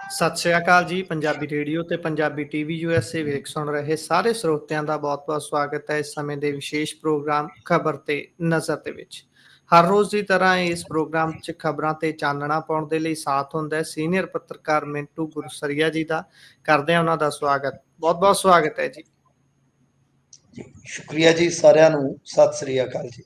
ਸਤਿ ਸ਼੍ਰੀ ਅਕਾਲ ਜੀ। ਪੰਜਾਬੀ ਰੇਡੀਓ ਤੇ ਪੰਜਾਬੀ ਟੀਵੀ ਯੂਐਸਏ ਵੇਖ ਸੁਣ ਰਹੇ ਸਾਰੇ ਸਰੋਤਿਆਂ ਦਾ ਬਹੁਤ-ਬਹੁਤ ਸਵਾਗਤ ਹੈ। ਇਸ ਸਮੇਂ ਦੇ ਵਿਸ਼ੇਸ਼ ਪ੍ਰੋਗਰਾਮ ਖਬਰ ਤੇ ਨਜ਼ਰ ਦੇ ਵਿੱਚ ਹਰ ਰੋਜ਼ ਦੀ ਤਰ੍ਹਾਂ ਇਸ ਪ੍ਰੋਗਰਾਮ 'ਚ ਖਬਰਾਂ ਤੇ ਚਾਨਣਾ ਪਾਉਣ ਦੇ ਲਈ ਸਾਥ ਹੁੰਦਾ ਹੈ ਸੀਨੀਅਰ ਪੱਤਰਕਾਰ ਮਿੰਟੂ ਗੁਰਸਰੀਆ ਜੀ ਦਾ। ਕਰਦੇ ਹਾਂ ਉਹਨਾਂ ਦਾ ਸਵਾਗਤ। ਬਹੁਤ-ਬਹੁਤ ਸਵਾਗਤ ਹੈ ਜੀ। ਸ਼ੁਕਰੀਆ ਜੀ ਸਾਰਿਆਂ ਨੂੰ। ਸਤਿ ਸ੍ਰੀ ਅਕਾਲ ਜੀ।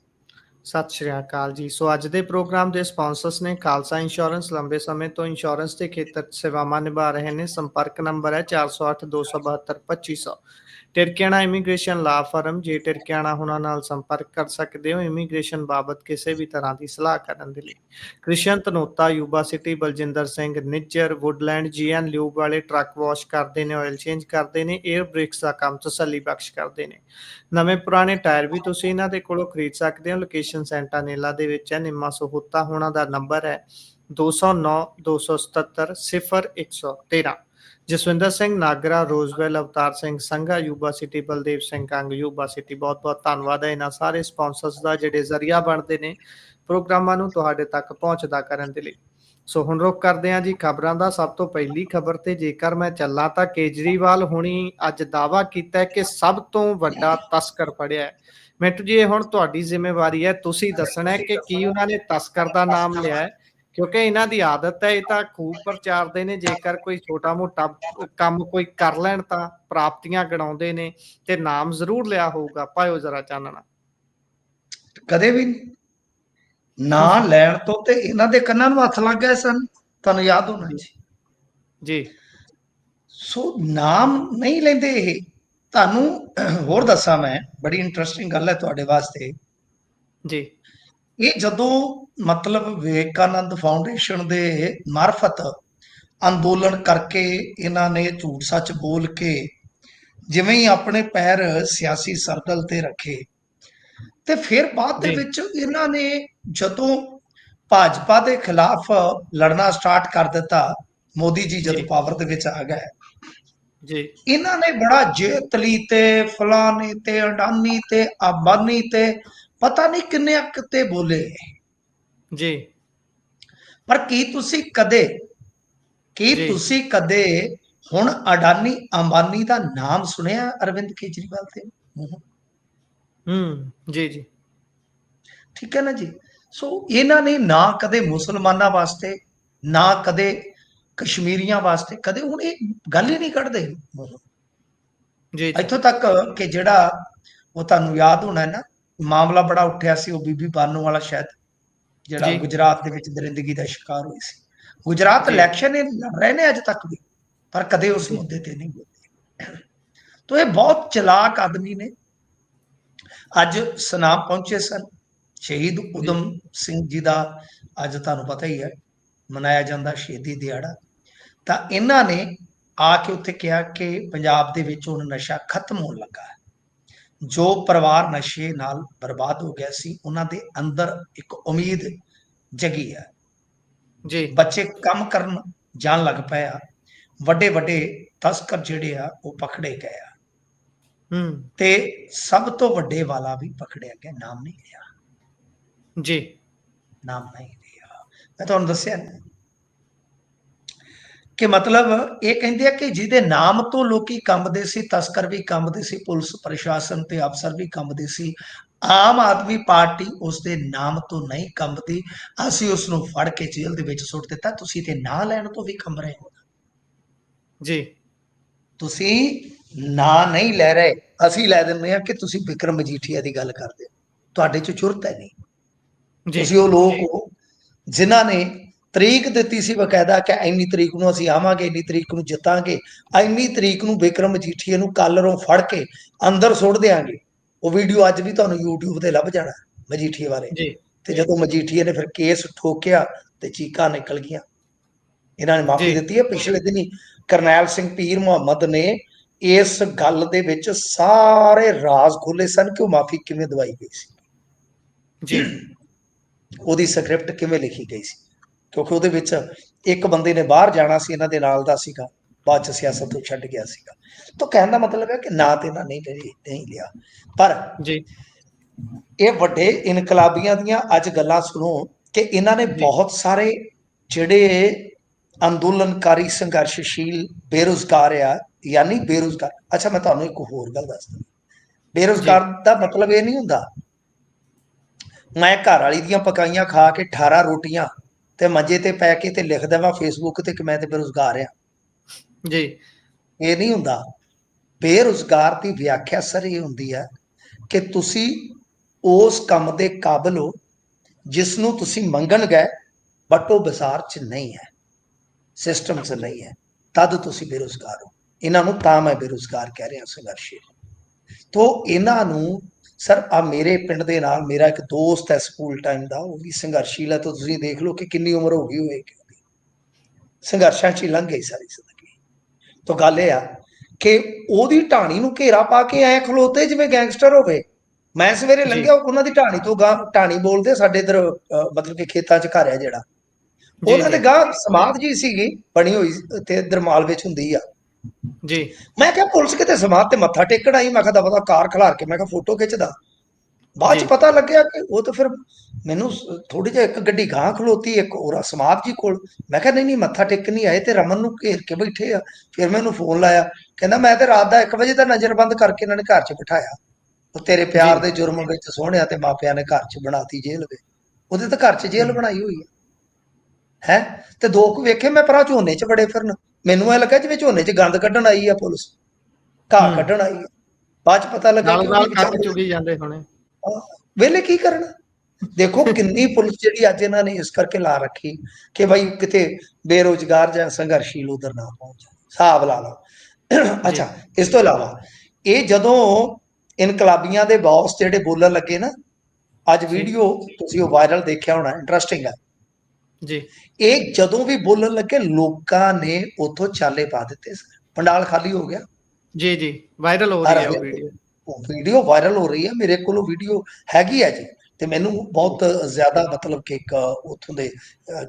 ਸਤਿ ਸ਼੍ਰੀ ਅਕਾਲ ਜੀ। ਸੋ ਅੱਜ ਦੇ ਪ੍ਰੋਗਰਾਮ ਦੇ ਸਪਾਂਸਰਸ ਨੇ ਖਾਲਸਾ ਇੰਸ਼ੋਰੈਂਸ। ਲੰਬੇ ਸਮੇਂ ਤੋਂ ਇੰਸ਼ੋਰੈਂਸ ਦੇ ਖੇਤਰ 'ਚ ਸੇਵਾਵਾਂ ਨਿਭਾ ਰਹੇ ਨੇ। ਸੰਪਰਕ ਨੰਬਰ ਹੈ 408-272-2500। ਟਿਰਕਿਆਣਾ ਇਮੀਗ੍ਰੇਸ਼ਨ ਲਾ ਫਰਮ। ਜੇ ਟਿਰਕਿਆਣਾ ਹੁਣਾਂ ਨਾਲ ਸੰਪਰਕ ਕਰ ਸਕਦੇ ਹੋ ਇਮੀਗ੍ਰੇਸ਼ਨ ਬਾਬਤ ਕਿਸੇ ਵੀ ਤਰ੍ਹਾਂ ਦੀ ਸਲਾਹ ਕਰਨ ਦੇ ਲਈ। Krishan Dhanota, Yuba City, Baljinder Singh, Nijjar, Woodland, GN lube ਵਾਲੇ ਟਰੱਕ ਵਾਸ਼ ਕਰਦੇ ਨੇ, ਆਇਲ ਚੇਂਜ ਕਰਦੇ ਨੇ, 에ਅਰ ਬ੍ਰੇਕਸ ਦਾ ਕੰਮ ਤਸੱਲੀ ਬਖਸ਼ ਕਰਦੇ ਨੇ। ਨਵੇਂ ਪੁਰਾਣੇ ਟਾਇਰ ਵੀ ਤੁਸੀਂ ਇਹਨਾਂ ਦੇ ਕੋਲੋਂ ਖਰੀਦ ਸਕਦੇ ਹੋ। ਲੋਕੇਸ਼ਨ ਸੈਂਟਾਨੇਲਾ ਦੇ ਵਿੱਚ ਹੈ। ਨਿੰਮਾ ਸਹੋਤਾ ਹੋਣਾ ਦਾ ਨੰਬਰ ਹੈ 209-277-0113। Jaswinder Singh Nagra, Roseville, Avtar Singh Sangha, Yuba City, Baldev Singh Kang, Yuba City. ਬਹੁਤ-ਬਹੁਤ ਧੰਨਵਾਦ ਹੈ ਇਹਨਾਂ ਸਾਰੇ ਸਪਾਂਸਰਸ ਦਾ ਜਿਹੜੇ ਜ਼ਰੀਆ ਬਣਦੇ ਨੇ ਪ੍ਰੋਗਰਾਮਾਂ ਨੂੰ ਤੁਹਾਡੇ ਤੱਕ ਪਹੁੰਚਦਾ ਕਰਨ ਦੇ ਲਈ। ਸੋ ਹੁਣ ਰੁਕ ਕਰਦੇ ਹਾਂ ਜੀ ਖਬਰਾਂ ਦਾ। ਸਭ ਤੋਂ ਪਹਿਲੀ ਖਬਰ ਤੇ ਜੇਕਰ ਮੈਂ ਚੱਲਾਂ ਤਾਂ ਕੇਜਰੀਵਾਲ ਹੁਣੀ ਅੱਜ ਦਾਅਵਾ ਕੀਤਾ ਕਿ ਸਭ ਤੋਂ ਵੱਡਾ ਤਸਕਰ ਫੜਿਆ ਹੈ। ਮਿੰਟੂ ਜੀ, ਇਹ ਹੁਣ ਤੁਹਾਡੀ ਜ਼ਿੰਮੇਵਾਰੀ ਹੈ, ਤੁਸੀਂ ਦੱਸਣਾ ਕਿ ਕੀ ਉਹਨਾਂ ਨੇ ਤਸਕਰ ਦਾ ਨਾਮ ਲਿਆ ਹੈ, ਕਿਉਂਕਿ ਇਹਨਾਂ ਦੀ ਆਦਤ ਹੈ ਇਹ ਤਾਂ ਖੂਬ ਪ੍ਰਚਾਰਦੇ ਨੇ। ਜੇਕਰ ਕੋਈ ਛੋਟਾ ਮੋਟਾ ਕੰਮ ਕੋਈ ਕਰ ਲੈਣ ਤਾਂ ਪ੍ਰਾਪਤੀਆਂ ਗਿਣਾਉਂਦੇ ਨੇ ਤੇ ਨਾਮ ਜ਼ਰੂਰ ਲਿਆ ਹੋਊਗਾ। ਪਾਇਓ ਜ਼ਰਾ ਚਾਨਣਾ। ਕਦੇ ਵੀ ਨਾਂ ਲੈਣ ਤੋਂ ਤੇ ਇਹਨਾਂ ਦੇ ਕੰਨਾਂ ਨੂੰ ਹੱਥ ਲੱਗ ਗਏ ਸਨ, ਤੁਹਾਨੂੰ ਯਾਦ ਹੋਣਾ ਜੀ। ਜੀ ਸੋ ਨਾਮ ਨਹੀਂ ਲੈਂਦੇ ਇਹ। ਤੁਹਾਨੂੰ ਹੋਰ ਦੱਸਾਂ ਮੈਂ, ਬੜੀ ਇੰਟਰਸਟਿੰਗ ਗੱਲ ਹੈ ਤੁਹਾਡੇ ਵਾਸਤੇ। ਜੀ ਇਹ ਜਦੋਂ ਮਤਲਬ ਵਿਵੇਕਾਨੰਦ ਫਾਊਂਡੇਸ਼ਨ ਦੇ ਮਾਰਫਤ ਅੰਦੋਲਨ ਕਰਕੇ ਇਹਨਾਂ ਨੇ ਝੂਠ ਸੱਚ ਬੋਲ ਕੇ ਜਿਵੇਂ ਹੀ ਆਪਣੇ ਪੈਰ ਸਿਆਸੀ ਸਰਕਲ ਤੇ ਰੱਖੇ ਤੇ ਫਿਰ ਬਾਅਦ ਦੇ ਜੀ ਵਿੱਚ ਇਹਨਾਂ ਨੇ ਜਦੋਂ ਭਾਜਪਾ ਦੇ ਖਿਲਾਫ ਲੜਨਾ ਸਟਾਰਟ ਕਰ ਦਿੱਤਾ, ਮੋਦੀ ਜੀ ਜੀ ਜਦੋਂ ਪਾਵਰ ਦੇ ਵਿੱਚ ਆ ਗਏ, ਜੀ ਇਹਨਾਂ ਨੇ ਬੜਾ ਜੇਤਲੀ ਤੇ ਫਲਾਨੀ ਤੇ ਅਡਾਨੀ ਤੇ ਅੰਬਾਨੀ ਤੇ ਪਤਾ ਨਹੀਂ ਕਿੰਨੇ ਕਿਤੇ ਬੋਲੇ। ਜੀ ਪਰ ਕੀ ਤੁਸੀਂ ਜੀ ਕਦੇ ਹੁਣ ਅਡਾਨੀ ਅੰਬਾਨੀ ਦਾ ਨਾਮ ਸੁਣਿਆ ਅਰਵਿੰਦ ਕੇਜਰੀਵਾਲ ਦੇ ਮੂੰਹੋਂ? ਜੀ ਜੀ ਠੀਕ ਹੈ ਨਾ ਜੀ। ਸੋ ਇਹਨਾਂ ਨੇ ਨਾ ਕਦੇ ਮੁਸਲਮਾਨਾਂ ਵਾਸਤੇ, ਨਾ ਕਦੇ ਕਸ਼ਮੀਰੀਆਂ ਵਾਸਤੇ, ਕਦੇ ਹੁਣ ਇਹ ਗੱਲ ਹੀ ਨਹੀਂ ਕੱਢਦੇ ਮੂੰਹੋਂ। ਜੀ ਇੱਥੋਂ ਤੱਕ ਕਿ ਜਿਹੜਾ ਉਹ ਤੁਹਾਨੂੰ ਯਾਦ ਹੋਣਾ ਨਾ, ਮਾਮਲਾ ਬੜਾ ਉੱਠਿਆ ਸੀ ਉਹ ਬੀਬੀ ਬਾਨੋ ਵਾਲਾ, ਸ਼ਾਇਦ ਜਿਹੜਾ ਜੀ ਗੁਜਰਾਤ ਦੇ ਵਿੱਚ ਦਰਿੰਦਗੀ ਦਾ ਸ਼ਿਕਾਰ ਹੋਈ ਸੀ। ਗੁਜਰਾਤ ਜੀ ਇਲੈਕਸ਼ਨ ਇਹ ਲੜ ਰਹੇ ਨੇ ਅੱਜ ਤੱਕ ਵੀ, ਪਰ ਕਦੇ ਉਸ ਜੀ ਮੁੱਦੇ ਤੇ ਨਹੀਂ ਬੋਲਦੇ। ਤਾਂ ਇਹ ਬਹੁਤ ਚਲਾਕ ਆਦਮੀ ਨੇ। ਅੱਜ ਸੁਨਾਮ ਪਹੁੰਚੇ ਸਨ। ਸ਼ਹੀਦ ਊਧਮ ਸਿੰਘ ਜੀ ਦਾ ਅੱਜ ਤੁਹਾਨੂੰ ਪਤਾ ਹੀ ਹੈ ਮਨਾਇਆ ਜਾਂਦਾ ਸ਼ਹੀਦੀ ਦਿਹਾੜਾ। ਤਾਂ ਇਹਨਾਂ ਨੇ ਆ ਕੇ ਉੱਥੇ ਕਿਹਾ ਕਿ ਪੰਜਾਬ ਦੇ ਵਿੱਚ ਹੁਣ ਨਸ਼ਾ ਖਤਮ ਹੋਣ ਲੱਗਾ ਹੈ। ਜੋ ਪਰਿਵਾਰ ਨਸ਼ੇ ਨਾਲ ਬਰਬਾਦ ਹੋ ਗਿਆ ਸੀ, ਉਹਨਾਂ ਦੇ ਅੰਦਰ ਇੱਕ ਉਮੀਦ ਜਗੀ ਹੈ। ਜੀ ਬੱਚੇ ਕੰਮ ਕਰਨ ਜਾਣ ਲੱਗ ਪਏ ਆ। ਵੱਡੇ ਵੱਡੇ ਤਸਕਰ ਜਿਹੜੇ ਆ ਉਹ ਪਕੜੇ ਗਏ ਆ ਤੇ ਸਭ ਤੋਂ ਵੱਡੇ ਵਾਲਾ ਵੀ ਪਕੜਿਆ ਗਿਆ। ਨਾਮ ਨਹੀਂ ਲਿਆ, ਜੀ ਨਾਮ ਨਹੀਂ ਲਿਆ। ਮੈਂ ਤੁਹਾਨੂੰ ਦੱਸਿਆ ਨਾ ਕਿ ਮਤਲਬ ਇਹ ਕਹਿੰਦੇ ਆ ਕਿ ਜਿਹਦੇ ਨਾਮ ਤੋਂ ਲੋਕੀ ਕੰਬਦੇ ਸੀ, ਤਸਕਰ ਵੀ ਕੰਬਦੇ ਸੀ, ਪੁਲਿਸ ਪ੍ਰਸ਼ਾਸਨ ਤੇ ਅਫਸਰ ਵੀ ਕੰਬਦੇ ਸੀ, ਆਮ ਆਦਮੀ ਪਾਰਟੀ ਉਸ ਦੇ ਨਾਮ ਤੋਂ ਨਹੀਂ ਕੰਬਦੀ। ਅਸੀਂ ਉਸ ਨੂੰ ਫੜ ਕੇ ਜੇਲ੍ਹ ਦੇ ਵਿੱਚ ਸੁੱਟ ਦਿੱਤਾ। ਤੁਸੀਂ ਤੇ ਨਾਂ ਲੈਣ ਤੋਂ ਵੀ ਕੰਬ ਰਹੇ ਹੋ। ਜੀ ਤੁਸੀਂ ਨਾਂ ਨਹੀਂ ਲੈ ਰਹੇ, ਅਸੀਂ ਲੈ ਦਿੰਦੇ ਹਾਂ ਕਿ ਤੁਸੀਂ ਵਿਕਰਮ ਮਜੀਠੀਆ ਦੀ ਗੱਲ ਕਰਦੇ ਹੋ। ਤੁਹਾਡੇ 'ਚ ਜੁਰਤ ਹੈ ਨਹੀਂ। ਤੁਸੀਂ ਉਹ ਲੋਕ ਹੋ ਜਿਨ੍ਹਾਂ ਨੇ ਤਰੀਕ ਦਿੱਤੀ ਸੀ ਬਕਾਇਦਾ ਕਿ ਇੰਨੀ ਤਰੀਕ ਨੂੰ ਅਸੀਂ ਆਵਾਂਗੇ, ਇੰਨੀ ਤਰੀਕ ਨੂੰ ਜਿੱਤਾਂਗੇ, ਇੰਨੀ ਤਰੀਕ ਨੂੰ ਵਿਕਰਮ ਮਜੀਠੀਆ ਨੂੰ ਕਾਲਰੋਂ ਫੜ ਕੇ ਅੰਦਰ ਸੁੱਟ ਦਿਆਂਗੇ। ਉਹ ਵੀਡੀਓ ਅੱਜ ਵੀ ਤੁਹਾਨੂੰ YouTube ਤੇ ਲੱਭ ਜਾਣਾ ਮਜੀਠੀਆ ਬਾਰੇ। ਤੇ ਜਦੋਂ ਮਜੀਠੀਆ ਨੇ ਫਿਰ ਕੇਸ ਠੋਕਿਆ ਤੇ ਚੀਕਾਂ ਨਿਕਲ ਗਈਆਂ। ਇਹਨਾਂ ਨੇ ਮਾਫੀ ਦਿੱਤੀ ਹੈ। ਪਿਛਲੇ ਦਿਨੀ ਕਰਨੈਲ ਸਿੰਘ ਪੀਰ ਮੁਹੰਮਦ ਨੇ ਇਸ ਗੱਲ ਦੇ ਵਿੱਚ ਸਾਰੇ ਰਾਜ਼ ਖੋਲੇ ਸਨ ਕਿ ਉਹ ਮਾਫੀ ਕਿਵੇਂ ਦਵਾਈ ਗਈ ਸੀ, ਉਹਦੀ ਸਕ੍ਰਿਪਟ ਕਿਵੇਂ ਲਿਖੀ ਗਈ ਸੀ। ਕਿਉਂਕਿ ਉਹਦੇ ਵਿੱਚ ਇੱਕ ਬੰਦੇ ਨੇ ਬਾਹਰ ਜਾਣਾ ਸੀ, ਇਹਨਾਂ ਦੇ ਨਾਲ ਦਾ ਸੀਗਾ, ਬਾਅਦ 'ਚ ਸਿਆਸਤ ਤੋਂ ਛੱਡ ਗਿਆ ਸੀਗਾ। ਤਾਂ ਕਹਿਣ ਦਾ ਮਤਲਬ ਹੈ ਕਿ ਨਾ ਤੇ ਇਹਨਾਂ ਨਹੀਂ ਲਿਆ। ਪਰ ਇਹ ਵੱਡੇ ਇਨਕਲਾਬੀਆਂ ਦੀਆਂ ਅੱਜ ਗੱਲਾਂ ਸੁਣੋ ਕਿ ਇਹਨਾਂ ਨੇ ਬਹੁਤ ਸਾਰੇ ਜਿਹੜੇ ਅੰਦੋਲਨਕਾਰੀ ਸੰਘਰਸ਼ਸ਼ੀਲ ਬੇਰੁਜ਼ਗਾਰ ਆ, ਯਾਨੀ ਬੇਰੁਜ਼ਗਾਰ। ਅੱਛਾ, ਮੈਂ ਤੁਹਾਨੂੰ ਇੱਕ ਹੋਰ ਗੱਲ ਦੱਸਦਾ, ਬੇਰੁਜ਼ਗਾਰ ਦਾ ਮਤਲਬ ਇਹ ਨਹੀਂ ਹੁੰਦਾ ਮੈਂ ਘਰ ਵਾਲੀ ਦੀਆਂ ਪਕਾਈਆਂ ਖਾ ਕੇ 18 ਰੋਟੀਆਂ ਤੇ ਮੰਜੇ ਤੇ ਪੈ ਕੇ ਤੇ ਲਿਖ ਦੇਵਾਂ ਫੇਸਬੁੱਕ ਤੇ ਕਿ ਮੈਂ ਤੇ ਬੇਰੁਜ਼ਗਾਰ ਆ। ਜੀ ਇਹ ਨਹੀਂ ਹੁੰਦਾ। ਬੇਰੁਜ਼ਗਾਰ ਦੀ ਵਿਆਖਿਆ ਸਰ ਇਹ ਹੁੰਦੀ ਹੈ ਕਿ ਤੁਸੀਂ ਉਸ ਕੰਮ ਦੇ ਕਾਬਲ ਹੋ ਜਿਸ ਨੂੰ ਤੁਸੀਂ ਮੰਗਣ ਗਏ, ਬਟ ਉਹ ਬਾਜ਼ਾਰ 'ਚ ਨਹੀਂ ਹੈ, ਸਿਸਟਮ 'ਚ ਨਹੀਂ ਹੈ, ਤਦ ਤੁਸੀਂ ਬੇਰੁਜ਼ਗਾਰ ਹੋ। ਇਹਨਾਂ ਨੂੰ ਤਾਂ ਮੈਂ ਬੇਰੁਜ਼ਗਾਰ ਕਹਿ ਰਿਹਾ ਸੰਘਰਸ਼ੀ। ਤੋ ਇਹਨਾਂ ਨੂੰ ਸਰ, ਆ ਮੇਰੇ ਪਿੰਡ ਦੇ ਨਾਲ ਮੇਰਾ ਇੱਕ ਦੋਸਤ ਹੈ ਸਕੂਲ ਟਾਈਮ ਦਾ, ਉਹ ਵੀ ਸੰਘਰਸ਼ੀਲ ਹੈ। ਤਾਂ ਤੁਸੀਂ ਦੇਖ ਲਓ ਕਿ ਕਿੰਨੀ ਉਮਰ ਹੋ ਗਈ ਹੋਏਗੀ, ਸੰਘਰਸ਼ਾਂ 'ਚ ਹੀ ਲੰਘ ਗਈ ਸਾਰੀ ਜ਼ਿੰਦਗੀ। ਤਾਂ ਗੱਲ ਇਹ ਆ ਕਿ ਉਹਦੀ ਢਾਣੀ ਨੂੰ ਘੇਰਾ ਪਾ ਕੇ ਐ ਖਲੋਤੇ ਜਿਵੇਂ ਗੈਂਗਸਟਰ ਹੋਵੇ। ਮੈਂ ਸਵੇਰੇ ਲੰਘਿਆ, ਉਹਨਾਂ ਦੀ ਢਾਣੀ ਤੋਂ ਗਾਂ, ਢਾਣੀ ਬੋਲਦੇ ਸਾਡੇ ਇੱਧਰ ਮਤਲਬ ਕਿ ਖੇਤਾਂ 'ਚ ਘਰ ਆ ਜਿਹੜਾ, ਉਹਨਾਂ ਦੇ ਗਾਂ ਸਮਾਧ ਜੀ ਸੀਗੀ ਬਣੀ ਹੋਈ ਤੇ ਇੱਧਰ ਮਾਲ ਵਿੱਚ ਹੁੰਦੀ ਆ ਜੀ। ਮੈਂ ਕਿਹਾ ਪੁਲਿਸ ਕਿਤੇ ਸਮਾਧ ਤੇ ਮੱਥਾ ਟੇਕਣ ਆਈ, ਮੈਂ ਕਿਹਾ ਦਫਾ ਕਾਰ ਖਿਲਾਰ ਕੇ ਮੈਂ ਕਿਹਾ ਫੋਟੋ ਖਿੱਚਦਾ। ਬਾਅਦ ਚ ਪਤਾ ਲੱਗਿਆ ਕਿ ਉਹ ਤਾਂ ਫਿਰ ਮੈਨੂੰ ਥੋੜੀ ਜਿਹੀ ਇੱਕ ਗੱਡੀ ਗਾਂ ਖਲੋਤੀ, ਇੱਕ ਹੋਰ ਸਮਾਧ ਜੀ ਕੋਲ। ਮੈਂ ਕਿਹਾ ਨਹੀਂ ਮੱਥਾ ਟੇਕਣ ਨਹੀਂ ਆਏ ਤੇ ਰਮਨ ਨੂੰ ਘੇਰ ਕੇ ਬੈਠੇ ਆ। ਫਿਰ ਮੈਂ ਉਹਨੂੰ ਫੋਨ ਲਾਇਆ, ਕਹਿੰਦਾ ਮੈਂ ਤੇ ਰਾਤ ਦਾ 1 ਵਜੇ ਦਾ ਨਜ਼ਰਬੰਦ ਕਰਕੇ ਇਹਨਾਂ ਨੇ ਘਰ 'ਚ ਬਿਠਾਇਆ। ਉਹ ਤੇਰੇ ਪਿਆਰ ਦੇ ਜੁਰਮ ਵਿੱਚ ਸੋਹਣਿਆ ਤੇ ਮਾਪਿਆਂ ਨੇ ਘਰ 'ਚ ਬਣਾਤੀ ਜੇਲ੍ਹ ਵੇ। ਉਹਦੇ ਤਾਂ ਘਰ 'ਚ ਜੇਲ੍ਹ ਬਣਾਈ ਹੋਈ ਹੈ ਤੇ 2 ਕੁ ਵੇਖੇ ਮੈਂ ਪਰਾਂ ਝੋਨੇ 'ਚ ਬੜੇ ਫਿਰਨ। ਮੈਨੂੰ ਇਹ ਲੱਗਾ ਜਿਵੇਂ ਝੋਨੇ 'ਚ ਗੰਦ ਕੱਢਣ ਆਈ ਆ ਪੁਲਿਸ, ਘਾਹ ਕੱਢਣ ਆਈ ਆ। ਬਾਅਦ 'ਚ ਪਤਾ ਲੱਗਾ ਕਿ ਉਹ ਵੀ ਵਿਚਾਰੇ ਚੁਗੀ ਜਾਂਦੇ ਹੋਣੇ, ਵੇਲੇ ਕੀ ਕਰਨਾ। ਦੇਖੋ ਕਿੰਨੀ ਪੁਲਿਸ ਜਿਹੜੀ ਅੱਜ ਇਹਨਾਂ ਨੇ ਇਸ ਕਰਕੇ ਲਾ ਰੱਖੀ ਕਿ ਭਾਈ ਕਿਤੇ ਬੇਰੁਜ਼ਗਾਰ ਜਾਂ ਸੰਘਰਸ਼ੀਲ ਉਧਰ ਨਾ ਪਹੁੰਚ, ਹਿਸਾਬ ਲਾ ਲਓ। ਅੱਛਾ, ਇਸ ਤੋਂ ਇਲਾਵਾ ਇਹ ਜਦੋਂ ਇਨਕਲਾਬੀਆਂ ਦੇ ਬੌਸ ਜਿਹੜੇ ਬੋਲਣ ਲੱਗੇ ਨਾ, ਅੱਜ ਵੀਡੀਓ ਤੁਸੀਂ ਉਹ ਵਾਇਰਲ ਦੇਖਿਆ ਹੋਣਾ, ਇੰਟਰਸਟਿੰਗ ਹੈ ਜੀ। ਇਹ ਜਦੋਂ ਵੀ ਬੋਲਣ ਲੱਗੇ ਲੋਕਾਂ ਨੇ ਉਥੋਂ ਚਾਲੇ ਪਾ ਦਿੱਤੇ, ਪੰਡਾਲ ਖਾਲੀ ਹੋ ਗਿਆ। ਜੀ ਵਾਇਰਲ ਹੋ ਰਹੀ ਹੈ ਉਹ ਵੀਡੀਓ। ਉਹ ਵੀਡੀਓ ਵਾਇਰਲ ਹੋ ਰਹੀ ਹੈ, ਮੇਰੇ ਕੋਲ ਵੀਡੀਓ ਹੈਗੀ ਹੈ ਜੀ। ਤੇ ਮੈਨੂੰ ਬਹੁਤ ਜ਼ਿਆਦਾ ਮਤਲਬ ਕਿ ਇੱਕ ਉੱਥੋਂ ਦੇ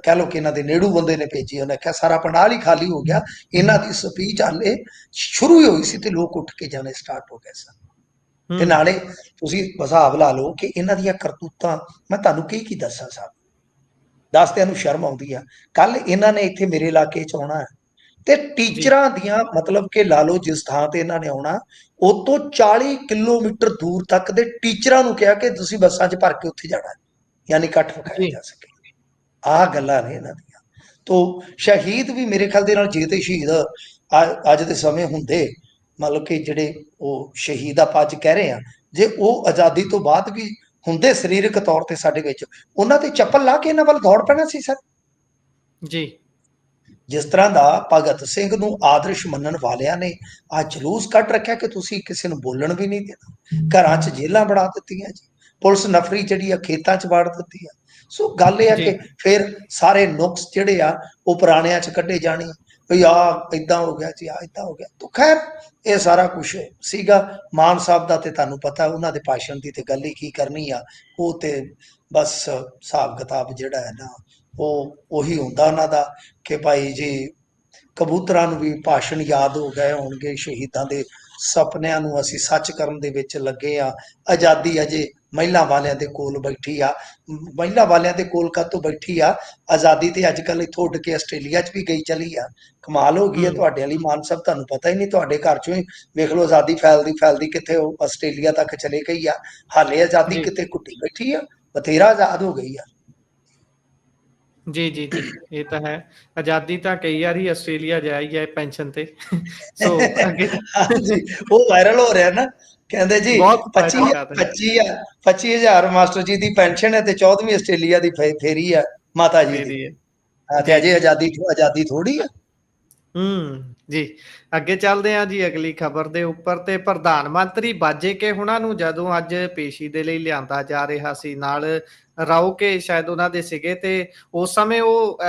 ਕਹਿ ਲਓ ਕਿ ਇਹਨਾਂ ਦੇ ਨੇੜੂ ਬੰਦੇ ਨੇ ਭੇਜੀ, ਉਹਨੇ ਕਿਹਾ ਸਾਰਾ ਪੰਡਾਲ ਹੀ ਖਾਲੀ ਹੋ ਗਿਆ। ਇਹਨਾਂ ਦੀ ਸਪੀਚ ਹਾਲੇ ਸ਼ੁਰੂ ਹੀ ਹੋਈ ਸੀ ਤੇ ਲੋਕ ਉੱਠ ਕੇ ਜਾਣੇ ਸਟਾਰਟ ਹੋ ਗਏ ਸਨ। ਤੇ ਨਾਲੇ ਤੁਸੀਂ ਹਿਸਾਬ ਲਾ ਲਓ ਕਿ ਇਹਨਾਂ ਦੀਆਂ ਕਰਤੂਤਾਂ ਮੈਂ ਤੁਹਾਨੂੰ ਕੀ ਦੱਸਾਂ ਸਾਹਿਬ, ਦੱਸਦਿਆਂ ਨੂੰ ਸ਼ਰਮ ਆਉਂਦੀ ਆ। ਕੱਲ ਇਹਨਾਂ ਨੇ ਇੱਥੇ ਮੇਰੇ ਇਲਾਕੇ 'ਚ ਆਉਣਾ ਤੇ ਟੀਚਰਾਂ ਦੀਆਂ ਮਤਲਬ ਕਿ ਲਾ ਲਓ ਜਿਸ ਥਾਂ ਤੇ ਇਹਨਾਂ ਨੇ ਆਉਣਾ, ਉਹ ਤੋਂ 40 ਕਿਲੋਮੀਟਰ ਦੂਰ ਤੱਕ ਦੇ ਟੀਚਰਾਂ ਨੂੰ ਕਿਹਾ ਕਿ ਤੁਸੀਂ ਬੱਸਾਂ 'ਚ ਭਰ ਕੇ ਉੱਥੇ ਜਾਣਾ, ਯਾਨੀ ਇਕੱਠ ਵਿਖਾਇਆ ਜਾ ਸਕੇ। ਆਹ ਗੱਲਾਂ ਨੇ ਇਹਨਾਂ ਦੀਆਂ। ਤੋ ਸ਼ਹੀਦ ਵੀ ਮੇਰੇ ਖਿਆਲ ਦੇ ਨਾਲ ਜੇ ਤੇ ਸ਼ਹੀਦ ਅੱਜ ਦੇ ਸਮੇਂ ਹੁੰਦੇ, ਮਤਲਬ ਕਿ ਜਿਹੜੇ ਉਹ ਸ਼ਹੀਦ ਆਪਾਂ ਅੱਜ ਕਹਿ ਰਹੇ ਆ, ਜੇ ਉਹ ਆਜ਼ਾਦੀ ਤੋਂ ਬਾਅਦ ਵੀ ਹੁੰਦੇ ਸਰੀਰਕ ਤੌਰ ਤੇ ਸਾਡੇ ਵਿੱਚ, ਉਹਨਾਂ ਤੇ ਚੱਪਲ ਲਾ ਕੇ ਇਹਨਾਂ ਵੱਲ ਦੌੜ ਪੈਣਾ ਸੀ ਸਰ ਜੀ। ਜਿਸ ਤਰ੍ਹਾਂ ਦਾ ਭਗਤ ਸਿੰਘ ਨੂੰ ਆਦਰਸ਼ ਮੰਨਣ ਵਾਲਿਆਂ ਨੇ ਆ ਜਲੂਸ ਕੱਢ ਰੱਖਿਆ ਕਿ ਤੁਸੀਂ ਕਿਸੇ ਨੂੰ ਬੋਲਣ ਵੀ ਨਹੀਂ ਦੇਣਾ, ਘਰਾਂ 'ਚ ਜੇਲ੍ਹਾਂ ਬਣਾ ਦਿੱਤੀਆਂ ਜੀ, ਪੁਲਿਸ ਨਫਰੀ ਜਿਹੜੀ ਆ ਖੇਤਾਂ 'ਚ ਵਾੜ ਦਿੱਤੀ ਆ। ਸੋ ਗੱਲ ਇਹ ਆ ਕਿ ਫਿਰ ਸਾਰੇ ਨੁਕਸ ਜਿਹੜੇ ਆ ਉਹ ਪੁਰਾਣਿਆਂ 'ਚ ਕੱਢੇ ਜਾਣੇ, ਵੀ ਆ ਇਦਾਂ ਹੋ ਗਿਆ ਜੀ, ਆ ਇਦਾਂ ਹੋ ਗਿਆ। ਤਾਂ ਖੈਰ ਇਹ ਸਾਰਾ ਕੁਛ ਸੀਗਾ। ਮਾਨ ਸਾਹਿਬ ਦਾ ਤੇ ਤੁਹਾਨੂੰ ਪਤਾ, ਉਹਨਾਂ ਦੇ ਭਾਸ਼ਣ ਦੀ ਤੇ ਗੱਲ ਹੀ ਕੀ ਕਰਨੀ ਆ। ਉਹ ਤੇ ਬਸ ਹਿਸਾਬ ਕਿਤਾਬ ਜਿਹੜਾ ਹੈ ਨਾ ਉਹ ਉਹੀ ਹੁੰਦਾ ਉਹਨਾਂ ਦਾ ਕਿ ਭਾਈ ਜੀ ਕਬੂਤਰਾਂ ਨੂੰ ਵੀ ਭਾਸ਼ਣ ਯਾਦ ਹੋ ਗਏ ਹੋਣਗੇ, ਸ਼ਹੀਦਾਂ ਦੇ ਸੁਪਨਿਆਂ ਨੂੰ ਅਸੀਂ ਸੱਚ ਕਰਨ ਦੇ ਵਿੱਚ ਲੱਗੇ ਆ। ਆਜ਼ਾਦੀ ਅਜੇ ਮਹਿਲਾ ਵਾਲਿਆਂ ਦੇ ਕੋਲ ਬੈਠੀ ਆ। ਮਹਿਲਾ ਵਾਲਿਆਂ ਦੇ ਕੋਲ ਕਾਹਤੋਂ ਬੈਠੀ ਆ? ਆਜ਼ਾਦੀ ਤੇ ਅੱਜ ਕੱਲ੍ਹ ਇੱਥੋਂ ਉੱਡ ਕੇ ਆਸਟ੍ਰੇਲੀਆ 'ਚ ਵੀ ਗਈ ਚਲੀ ਆ। ਕਮਾਲ ਹੋ ਗਈ ਹੈ ਤੁਹਾਡੇ ਵਾਲੀ ਮਾਨ ਸਾਹਿਬ, ਤੁਹਾਨੂੰ ਪਤਾ ਹੀ ਨਹੀਂ, ਤੁਹਾਡੇ ਘਰ 'ਚੋਂ ਹੀ ਵੇਖ ਲਓ ਆਜ਼ਾਦੀ ਫੈਲਦੀ ਕਿੱਥੇ ਉਹ ਆਸਟ੍ਰੇਲੀਆ ਤੱਕ ਚਲੇ ਗਈ ਆ। ਹਾਲੇ ਆਜ਼ਾਦੀ ਕਿਤੇ ਘੁੱਟੀ ਬੈਠੀ ਆ, ਬਥੇਰਾ ਆਜ਼ਾਦ ਹੋ ਗਈ ਆ। ਜੀ ਇਹ ਤਾਂ ਹੈ। ਆਜ਼ਾਦੀ ਤਾਂ ਕਈ ਵਾਰੀ ਆਸਟ੍ਰੇਲੀਆ ਜਾਈ ਹੈ ਪੈਨਸ਼ਨ ਤੇ। ਸੋ ਅੱਗੇ ਜੀ ਉਹ ਵਾਇਰਲ ਹੋ ਰਿਹਾ ਨਾ, ਕਹਿੰਦੇ ਜੀ 25,000 ਮਾਸਟਰ ਜੀ ਦੀ ਪੈਨਸ਼ਨ ਹੈ ਤੇ 14ਵੀਂ ਆਸਟ੍ਰੇਲੀਆ ਦੀ ਫੇਰੀ ਆ ਮਾਤਾ ਜੀ ਦੀ। ਤੇ ਅਜੇ ਆਜ਼ਾਦੀ ਥੋੜੀ ਆ। ਜੀ ਅੱਗੇ ਚੱਲਦੇ ਹਾਂ ਜੀ ਅਗਲੀ ਖਬਰ ਦੇ ਉੱਪਰ। ਤੇ ਪ੍ਰਧਾਨ ਮੰਤਰੀ ਬਾਜੇ ਕੇ ਹੁਣਾਂ ਨੂੰ ਜਦੋਂ ਅੱਜ ਪੇਸ਼ੀ ਦੇ ਲਈ ਲਿਆਂਦਾ ਜਾ ਰਿਹਾ ਸੀ, ਨਾਲ ਰਾਓ ਕੇ ਸ਼ਾਇਦ ਉਹਨਾਂ ਦੇ ਸੀਗੇ, ਤੇ ਉਸ ਸਮੇਂ ਉਹ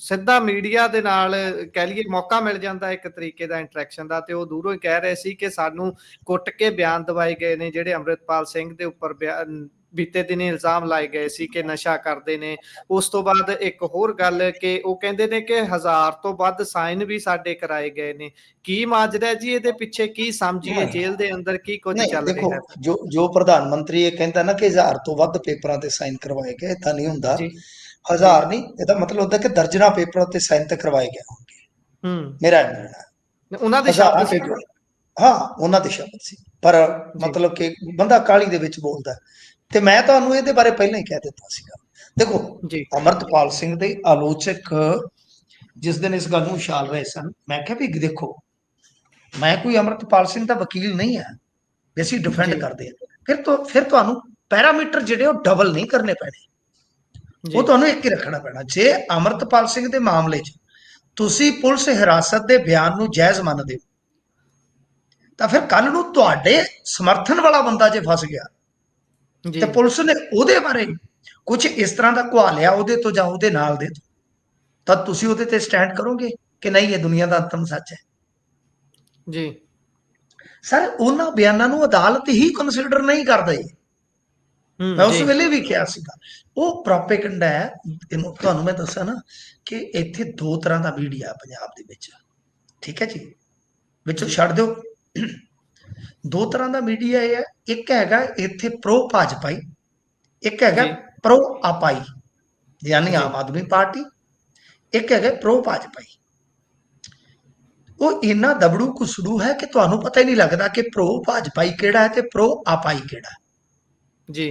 ਸਿੱਧਾ ਮੀਡੀਆ ਦੇ ਨਾਲ ਕਹਿ ਲਈਏ ਮੌਕਾ ਮਿਲ ਜਾਂਦਾ ਇੱਕ ਤਰੀਕੇ ਦਾ ਇੰਟਰੈਕਸ਼ਨ ਦਾ, ਤੇ ਉਹ ਦੂਰੋਂ ਹੀ ਕਹਿ ਰਹੇ ਸੀ ਕਿ ਸਾਨੂੰ ਕੁੱਟ ਕੇ ਬਿਆਨ ਦਵਾਏ ਗਏ ਨੇ ਜਿਹੜੇ ਅੰਮ੍ਰਿਤਪਾਲ ਸਿੰਘ ਦੇ ਉੱਪਰ ਬੀਤੇ ਦਿਨੀ ਇਲਜ਼ਾਮ ਲਾਏ ਗਏ ਸੀ ਕਿ ਨਸ਼ਾ ਕਰਦੇ ਨੇ। ਉਸ ਤੋਂ ਬਾਅਦ ਇੱਕ ਹੋਰ ਗੱਲ ਕਿ ਉਹ ਕਹਿੰਦੇ ਨੇ ਕਿ 1000 ਤੋਂ ਵੱਧ ਸਾਈਨ ਵੀ ਸਾਡੇ ਕਰਾਏ ਗਏ ਨੇ। ਕੀ ਮਾਜਰਾ ਜੀ ਇਹਦੇ ਪਿੱਛੇ? ਕੀ ਸਮਝੀਏ ਜੇਲ੍ਹ ਦੇ ਅੰਦਰ ਕੀ ਕੁਝ ਚੱਲ ਰਿਹਾ ਹੈ? ਜੋ ਪ੍ਰਧਾਨ ਮੰਤਰੀ ਇਹ ਕਹਿੰਦਾ ਨਾ ਕਿ 1000 ਤੋਂ ਵੱਧ ਪੇਪਰਾਂ ਤੇ ਸਾਈਨ ਕਰਵਾਏ ਗਏ, ਤਾਂ ਨਹੀਂ ਹੁੰਦਾ। 1000 ਨਹੀਂ, ਇਹਦਾ ਮਤਲਬ ਹੁੰਦਾ ਕਿ ਦਰਜਨਾਂ ਪੇਪਰਾਂ ਉੱਤੇ ਸਾਈਨ ਤੇ ਕਰਵਾਏ ਗਏ ਹੋਣਗੇ। ਮੇਰਾ ਇਹ ਮੰਨਣਾ ਹੈ। ਉਹਨਾਂ ਦੇ ਹਜ਼ਾਰਾਂ ਸ਼ਬਦ ਸੀ। ਪੇਪਰ, ਹਾਂ ਉਹਨਾਂ ਦੇ ਸ਼ਬਦ ਸੀ, ਪਰ ਜੀ ਮਤਲਬ ਕਿ ਬੰਦਾ ਕਾਹਲੀ ਦੇ ਵਿੱਚ ਬੋਲਦਾ। ਤੇ ਮੈਂ ਤੁਹਾਨੂੰ ਇਹਦੇ ਬਾਰੇ ਪਹਿਲਾਂ ਹੀ ਕਹਿ ਦਿੱਤਾ ਸੀਗਾ। ਦੇਖੋ, ਜੀ ਅਮਰਤਪਾਲ ਸਿੰਘ ਦੇ ਆਲੋਚਕ ਜਿਸ ਦਿਨ ਇਸ ਗੱਲ ਨੂੰ ਉਛਾਲ ਰਹੇ ਸਨ, ਮੈਂ ਕਿਹਾ ਵੀ ਦੇਖੋ, ਮੈਂ ਕੋਈ ਅਮਰਤਪਾਲ ਸਿੰਘ ਦਾ ਵਕੀਲ ਨਹੀਂ ਹੈ ਵੀ ਅਸੀਂ ਡਿਫੈਂਡ ਜੀ ਕਰਦੇ ਹਾਂ। ਫਿਰ ਤੁਹਾਨੂੰ ਪੈਰਾਮੀਟਰ ਜਿਹੜੇ ਉਹ ਡਬਲ ਨਹੀਂ ਕਰਨੇ ਪੈਣੇ, ਜੀ ਉਹ ਤੁਹਾਨੂੰ ਇੱਕ ਹੀ ਰੱਖਣਾ ਪੈਣਾ। ਜੇ ਅਮਰਤਪਾਲ ਸਿੰਘ ਦੇ ਮਾਮਲੇ 'ਚ ਤੁਸੀਂ ਪੁਲਿਸ ਹਿਰਾਸਤ ਦੇ ਬਿਆਨ ਨੂੰ ਜਾਇਜ਼ ਮੰਨਦੇ ਹੋ, ਤਾਂ ਫਿਰ ਕੱਲ ਨੂੰ ਤੁਹਾਡੇ ਸਮਰਥਨ ਵਾਲਾ ਬੰਦਾ ਜੇ ਫਸ ਗਿਆ ਜੀ ਤੇ ਪੁਲਿਸ ਨੇ ਉਹਦੇ ਬਾਰੇ ਕੁਝ ਇਸ ਤਰ੍ਹਾਂ ਦਾ ਘੁਆਲਿਆ ਉਹਦੇ ਤੋਂ ਜਾਂ ਉਹਦੇ ਨਾਲ ਦੇ, ਤਾਂ ਤੁਸੀਂ ਉਹਦੇ ਤੇ ਸਟੈਂਡ ਕਰੋਗੇ ਕਿ ਨਹੀਂ ਇਹ ਦੁਨੀਆ ਦਾ ਅੰਤਮ ਸੱਚ ਹੈ। ਜੀ ਸਰ, ਉਹਨਾਂ ਬਿਆਨਾਂ ਨੂੰ ਅਦਾਲਤ ਹੀ ਕੰਸੀਡਰ ਨਹੀਂ ਕਰਦਾ। ਮੈਂ ਉਸ ਜੀ ਵੇਲੇ ਵੀ ਕਿਹਾ ਸੀਗਾ, ਉਹ ਪ੍ਰੋਪੇਗੈਂਡਾ ਹੈ। ਇਹਨੂੰ ਤੁਹਾਨੂੰ ਮੈਂ ਦੱਸਾਂ ਨਾ ਕਿ ਇੱਥੇ ਦੋ ਤਰ੍ਹਾਂ ਦਾ ਮੀਡੀਆ ਪੰਜਾਬ ਦੇ ਵਿੱਚ, ਠੀਕ ਹੈ ਜੀ, ਵਿੱਚੋਂ ਜੀ ਛੱਡ ਦਿਓ। ਦੋ ਤਰ੍ਹਾਂ ਦਾ ਮੀਡੀਆ ਇਹ ਹੈ, ਇੱਕ ਹੈਗਾ ਇੱਥੇ ਪ੍ਰੋ ਭਾਜਪਾਈ, ਇੱਕ ਹੈਗਾ ਜੀ ਪ੍ਰੋ ਆਪਾਈ ਯਾਨੀ ਜੀ ਆਮ ਆਦਮੀ ਪਾਰਟੀ, ਇੱਕ ਹੈਗਾ ਪ੍ਰੋ ਭਾਜਪਾਈ। ਉਹ ਇੰਨਾ ਦਬੜੂ ਕੁਸੜੂ ਹੈ ਕਿ ਤੁਹਾਨੂੰ ਪਤਾ ਹੀ ਨਹੀਂ ਲੱਗਦਾ ਕਿ ਪ੍ਰੋ ਭਾਜਪਾਈ ਕਿਹੜਾ ਹੈ ਤੇ ਪ੍ਰੋ ਆਪਾਈ ਕਿਹੜਾ ਹੈ। ਜੀ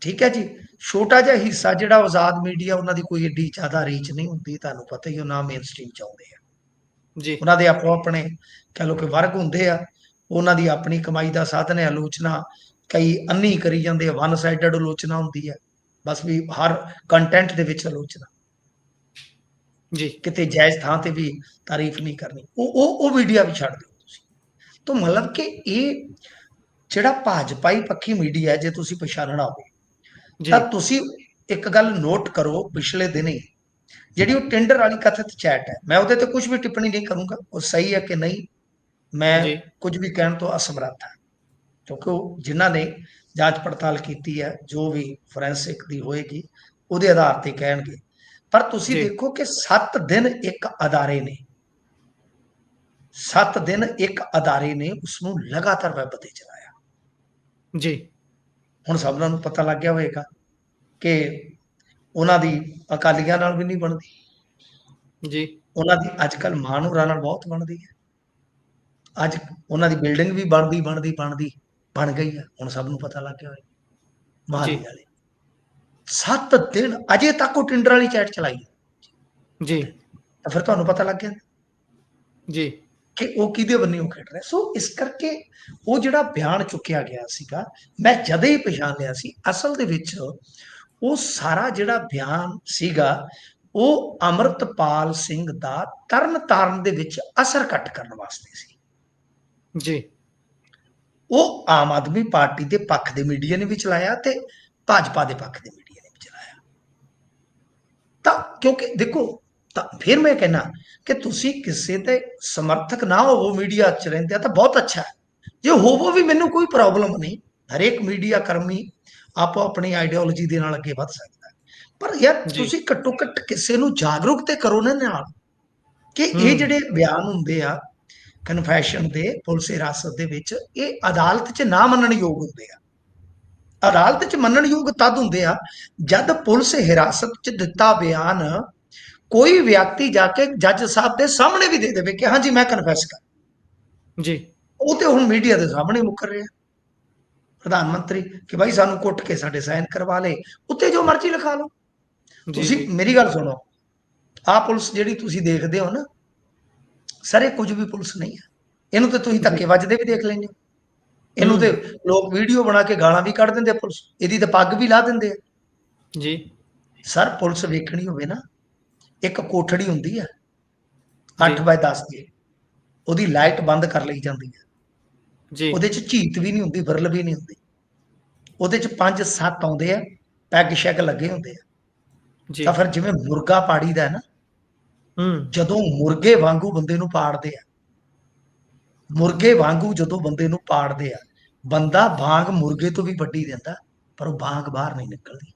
ਠੀਕ ਹੈ ਜੀ। ਛੋਟਾ ਜਿਹਾ ਹਿੱਸਾ ਜਿਹੜਾ ਆਜ਼ਾਦ ਮੀਡੀਆ, ਉਹਨਾਂ ਦੀ ਕੋਈ ਏਡੀ ਜ਼ਿਆਦਾ ਰੀਚ ਨਹੀਂ ਹੁੰਦੀ, ਤੁਹਾਨੂੰ ਪਤਾ ਹੀ, ਉਹ ਨਾ ਮੇਨ ਸਟ੍ਰੀਮ ਚ ਆਉਂਦੇ ਆ। ਜੀ ਉਹਨਾਂ ਦੇ ਆਪੋ ਆਪਣੇ ਕਹਿ ਲਓ ਕਿ ਵਰਗ ਹੁੰਦੇ ਆ, ਉਹਨਾਂ ਦੀ ਆਪਣੀ ਕਮਾਈ ਦਾ ਸਾਧਨ ਹੈ। ਆਲੋਚਨਾ ਕਈ ਅੰਨੀ ਕਰੀ ਜਾਂਦੇ ਆ, ਵਨ ਸਾਈਡਡ ਆਲੋਚਨਾ ਹੁੰਦੀ ਹੈ, ਬਸ ਵੀ ਹਰ ਕੰਟੈਂਟ ਦੇ ਵਿੱਚ ਆਲੋਚਨਾ, ਜੀ ਕਿਤੇ ਜਾਇਜ਼ ਥਾਂ ਤੇ ਵੀ ਤਾਰੀਫ ਨਹੀਂ ਕਰਨੀ। ਉਹ ਮੀਡੀਆ ਵੀ ਛੱਡ ਦਿਓ ਤੁਸੀਂ। ਤਾਂ ਮਤਲਬ ਕਿ ਇਹ ਜਿਹੜਾ ਭਾਜਪਾਈ ਪੱਖੀ ਮੀਡੀਆ ਹੈ, ਜੇ ਤੁਸੀਂ ਪਛਾਣਨਾ ਹੋਵੇ ਤਾਂ ਜੀ ਤੁਸੀਂ ਇੱਕ ਗੱਲ ਨੋਟ ਕਰੋ। ਪਿਛਲੇ ਦਿਨੀ ਜਿਹੜੀ ਉਹ ਟਿੰਡਰ ਵਾਲੀ ਕਥਿਤ ਚੈਟ ਹੈ, ਮੈਂ ਉਹਦੇ ਤੇ ਕੁਝ ਵੀ ਟਿੱਪਣੀ ਨਹੀਂ ਕਰੂੰਗਾ, ਉਹ ਸਹੀ ਹੈ ਕਿ ਨਹੀਂ, ਮੈਂ ਜੀ ਕੁਝ ਵੀ ਕਹਿਣ ਤੋਂ ਅਸਮਰੱਥ ਹਾਂ, ਕਿਉਂਕਿ ਉਹ ਜਿਨ੍ਹਾਂ ਨੇ ਜਾਂਚ ਪੜਤਾਲ ਕੀਤੀ ਹੈ, ਜੋ ਵੀ ਫੋਰੈਂਸਿਕ ਦੀ ਹੋਏਗੀ ਉਹਦੇ ਆਧਾਰ ਤੇ ਕਹਿਣਗੇ। ਪਰ ਤੁਸੀਂ ਜੀ ਦੇਖੋ ਕਿ 7 ਦਿਨ ਇੱਕ ਅਦਾਰੇ ਨੇ 7 ਦਿਨ ਇੱਕ ਅਦਾਰੇ ਨੇ ਉਸ ਨੂੰ ਲਗਾਤਾਰ ਵੈਬ ਤੇ ਚਲਾਇਆ। ਜੀ ਹੁਣ ਸਭ ਨੂੰ ਪਤਾ ਲੱਗ ਗਿਆ ਹੋਵੇਗਾ ਕਿ ਉਹਨਾਂ ਦੀ ਅਕਾਲੀਆਂ ਨਾਲ ਵੀ ਨਹੀਂ ਬਣਦੀ, ਜੀ ਉਹਨਾਂ ਦੀ ਅੱਜ ਕੱਲ੍ਹ ਮਾਨੂੰਰਾਂ ਨਾਲ ਬਹੁਤ ਬਣਦੀ ਹੈ। ਅੱਜ ਉਹਨਾਂ ਦੀ ਬਿਲਡਿੰਗ ਵੀ ਬਣ ਗਈ ਹੈ, ਹੁਣ ਸਭ ਨੂੰ ਪਤਾ ਲੱਗ ਗਿਆ ਹੋਇਆ। ਜੀ ਮਹਾਲੀ ਵਾਲੇ 7 ਦਿਨ ਅਜੇ ਤੱਕ ਉਹ ਟਿੰਡਰ ਵਾਲੀ ਚੈਟ ਚਲਾਈ ਹੈ, ਜੀ ਤਾਂ ਫਿਰ ਤੁਹਾਨੂੰ ਪਤਾ ਲੱਗ ਗਿਆ ਜੀ ਕਿ ਉਹ ਕਿਹਦੇ ਬੰਨੇ ਉਹ ਖੇਡ ਰਿਹਾ। ਸੋ ਇਸ ਕਰਕੇ ਉਹ ਜਿਹੜਾ ਬਿਆਨ ਚੁੱਕਿਆ ਗਿਆ ਸੀਗਾ, ਮੈਂ ਜਦੇ ਹੀ ਪਛਾਣ ਲਿਆ ਸੀ ਅਸਲ ਦੇ ਵਿੱਚ ਉਹ ਸਾਰਾ ਜਿਹੜਾ ਬਿਆਨ ਸੀਗਾ ਉਹ ਅਮਰਤਪਾਲ ਸਿੰਘ ਦਾ ਤਰਨ ਤਾਰਨ ਦੇ ਵਿੱਚ ਅਸਰ ਘੱਟ ਕਰਨ ਵਾਸਤੇ ਸੀ। ਜੀ ਉਹ ਆਮ ਆਦਮੀ ਪਾਰਟੀ ਦੇ ਪੱਖ ਦੇ ਮੀਡੀਆ ਨੇ ਵੀ ਚਲਾਇਆ ਤੇ ਭਾਜਪਾ ਦੇ ਪੱਖ ਦੇ ਮੀਡੀਆ ਨੇ ਵੀ ਚਲਾਇਆ। ਤਾਂ ਕਿਉਂਕਿ ਦੇਖੋ, ਤਾਂ ਫਿਰ ਮੈਂ ਕਹਿਣਾ ਕਿ ਤੁਸੀਂ ਕਿਸੇ ਦੇ ਸਮਰਥਕ ਨਾ ਹੋਵੋ, ਮੀਡੀਆ 'ਚ ਰਹਿੰਦੇ ਆ ਤਾਂ ਬਹੁਤ ਅੱਛਾ ਹੈ। ਜੇ ਹੋਵੋ ਵੀ ਮੈਨੂੰ ਕੋਈ ਪ੍ਰੋਬਲਮ ਨਹੀਂ, ਹਰੇਕ ਮੀਡੀਆ ਕਰਮੀ ਆਪੋ ਆਪਣੀ ਆਈਡੀਓਲੋਜੀ ਦੇ ਨਾਲ ਅੱਗੇ ਵੱਧ ਸਕਦਾ। ਪਰ ਯਾਰ ਜੀ ਤੁਸੀਂ ਘੱਟੋ ਘੱਟ ਕਿਸੇ ਨੂੰ ਜਾਗਰੂਕ ਤੇ ਕਰੋ ਨਾ ਨਾਲ, ਕਿ ਇਹ ਜਿਹੜੇ ਬਿਆਨ ਹੁੰਦੇ ਆ ਕਨਫੈਸ਼ਨ ਦੇ ਪੁਲਿਸ ਹਿਰਾਸਤ ਦੇ ਵਿੱਚ, ਇਹ ਅਦਾਲਤ 'ਚ ਨਾ ਮੰਨਣ ਯੋਗ ਹੁੰਦੇ ਆ। ਅਦਾਲਤ 'ਚ ਮੰਨਣ ਯੋਗ ਤਦ ਹੁੰਦੇ ਆ ਜਦ ਪੁਲਿਸ ਹਿਰਾਸਤ 'ਚ ਦਿੱਤਾ ਬਿਆਨ ਕੋਈ ਵਿਅਕਤੀ ਜਾ ਕੇ ਜੱਜ ਸਾਹਿਬ ਦੇ ਸਾਹਮਣੇ ਵੀ ਦੇ ਦੇਵੇ ਕਿ ਹਾਂਜੀ ਮੈਂ ਕਨਫੈਸ ਕਰ। ਜੀ ਉਹ ਤੇ ਹੁਣ ਮੀਡੀਆ ਦੇ ਸਾਹਮਣੇ ਮੁੱਕਰ ਰਿਹਾ ਪ੍ਰਧਾਨ ਮੰਤਰੀ ਕਿ ਭਾਈ ਸਾਨੂੰ ਕੁੱਟ ਕੇ ਸਾਡੇ ਸਾਈਨ ਕਰਵਾ ਲੇ, ਉੱਤੇ ਜੋ ਮਰਜ਼ੀ ਲਿਖਾ ਲਓ। ਜੀ ਤੁਸੀਂ ਜੀ ਮੇਰੀ ਗੱਲ ਸੁਣੋ, ਆਹ ਪੁਲਿਸ ਜਿਹੜੀ ਤੁਸੀਂ ਦੇਖਦੇ ਹੋ ਨਾ, ਸਰ ਇਹ ਕੁਝ ਵੀ ਪੁਲਿਸ ਨਹੀਂ ਹੈ। ਇਹਨੂੰ ਤੇ ਤੁਸੀਂ ਧੱਕੇ ਵੱਜਦੇ ਵੀ ਦੇਖ ਲੈਂਦੇ ਹੋ। ਇਹਨੂੰ ਤੇ ਲੋਕ ਵੀਡੀਓ ਬਣਾ ਕੇ ਗਾਲਾਂ ਵੀ ਕੱਢ ਦਿੰਦੇ ਆ, ਪੁਲਿਸ ਇਹਦੀ ਤੇ ਪੱਗ ਵੀ ਲਾ ਦਿੰਦੇ ਆ। ਜੀ ਸਰ ਪੁਲਿਸ ਵੇਖਣੀ ਹੋਵੇ ਨਾ, ਇੱਕ ਕੋਠੜੀ ਹੁੰਦੀ ਹੈ ਜੀ 8x10 ਦੀ, ਉਹਦੀ ਲਾਈਟ ਬੰਦ ਕਰ ਲਈ ਜਾਂਦੀ ਹੈ। ਜੀ ਉਹਦੇ 'ਚ ਝੀਤ ਵੀ ਨਹੀਂ ਹੁੰਦੀ, ਵਿਰਲ ਵੀ ਨਹੀਂ ਹੁੰਦੀ। ਉਹਦੇ 'ਚ 5-7 ਆਉਂਦੇ ਆ, ਪੈਗ ਸ਼ੈਗ ਲੱਗੇ ਹੁੰਦੇ ਆ। ਜੀ ਤਾਂ ਫਿਰ ਜਿਵੇਂ ਮੁਰਗਾ ਪਾੜੀ ਦਾ ਨਾ, ਜਦੋਂ ਮੁਰਗੇ ਵਾਂਗੂ ਬੰਦੇ ਨੂੰ ਪਾੜਦੇ ਆ, ਮੁਰਗੇ ਵਾਂਗੂ ਜਦੋਂ ਬੰਦੇ ਨੂੰ ਪਾੜਦੇ ਆ, ਬੰਦਾ ਬਾਂਗ ਮੁਰਗੇ ਤੋਂ ਵੀ ਵੱਡੀ ਦਿੰਦਾ, ਪਰ ਉਹ ਬਾਂਗ ਬਾਹਰ ਨਹੀਂ ਨਿਕਲਦੀ।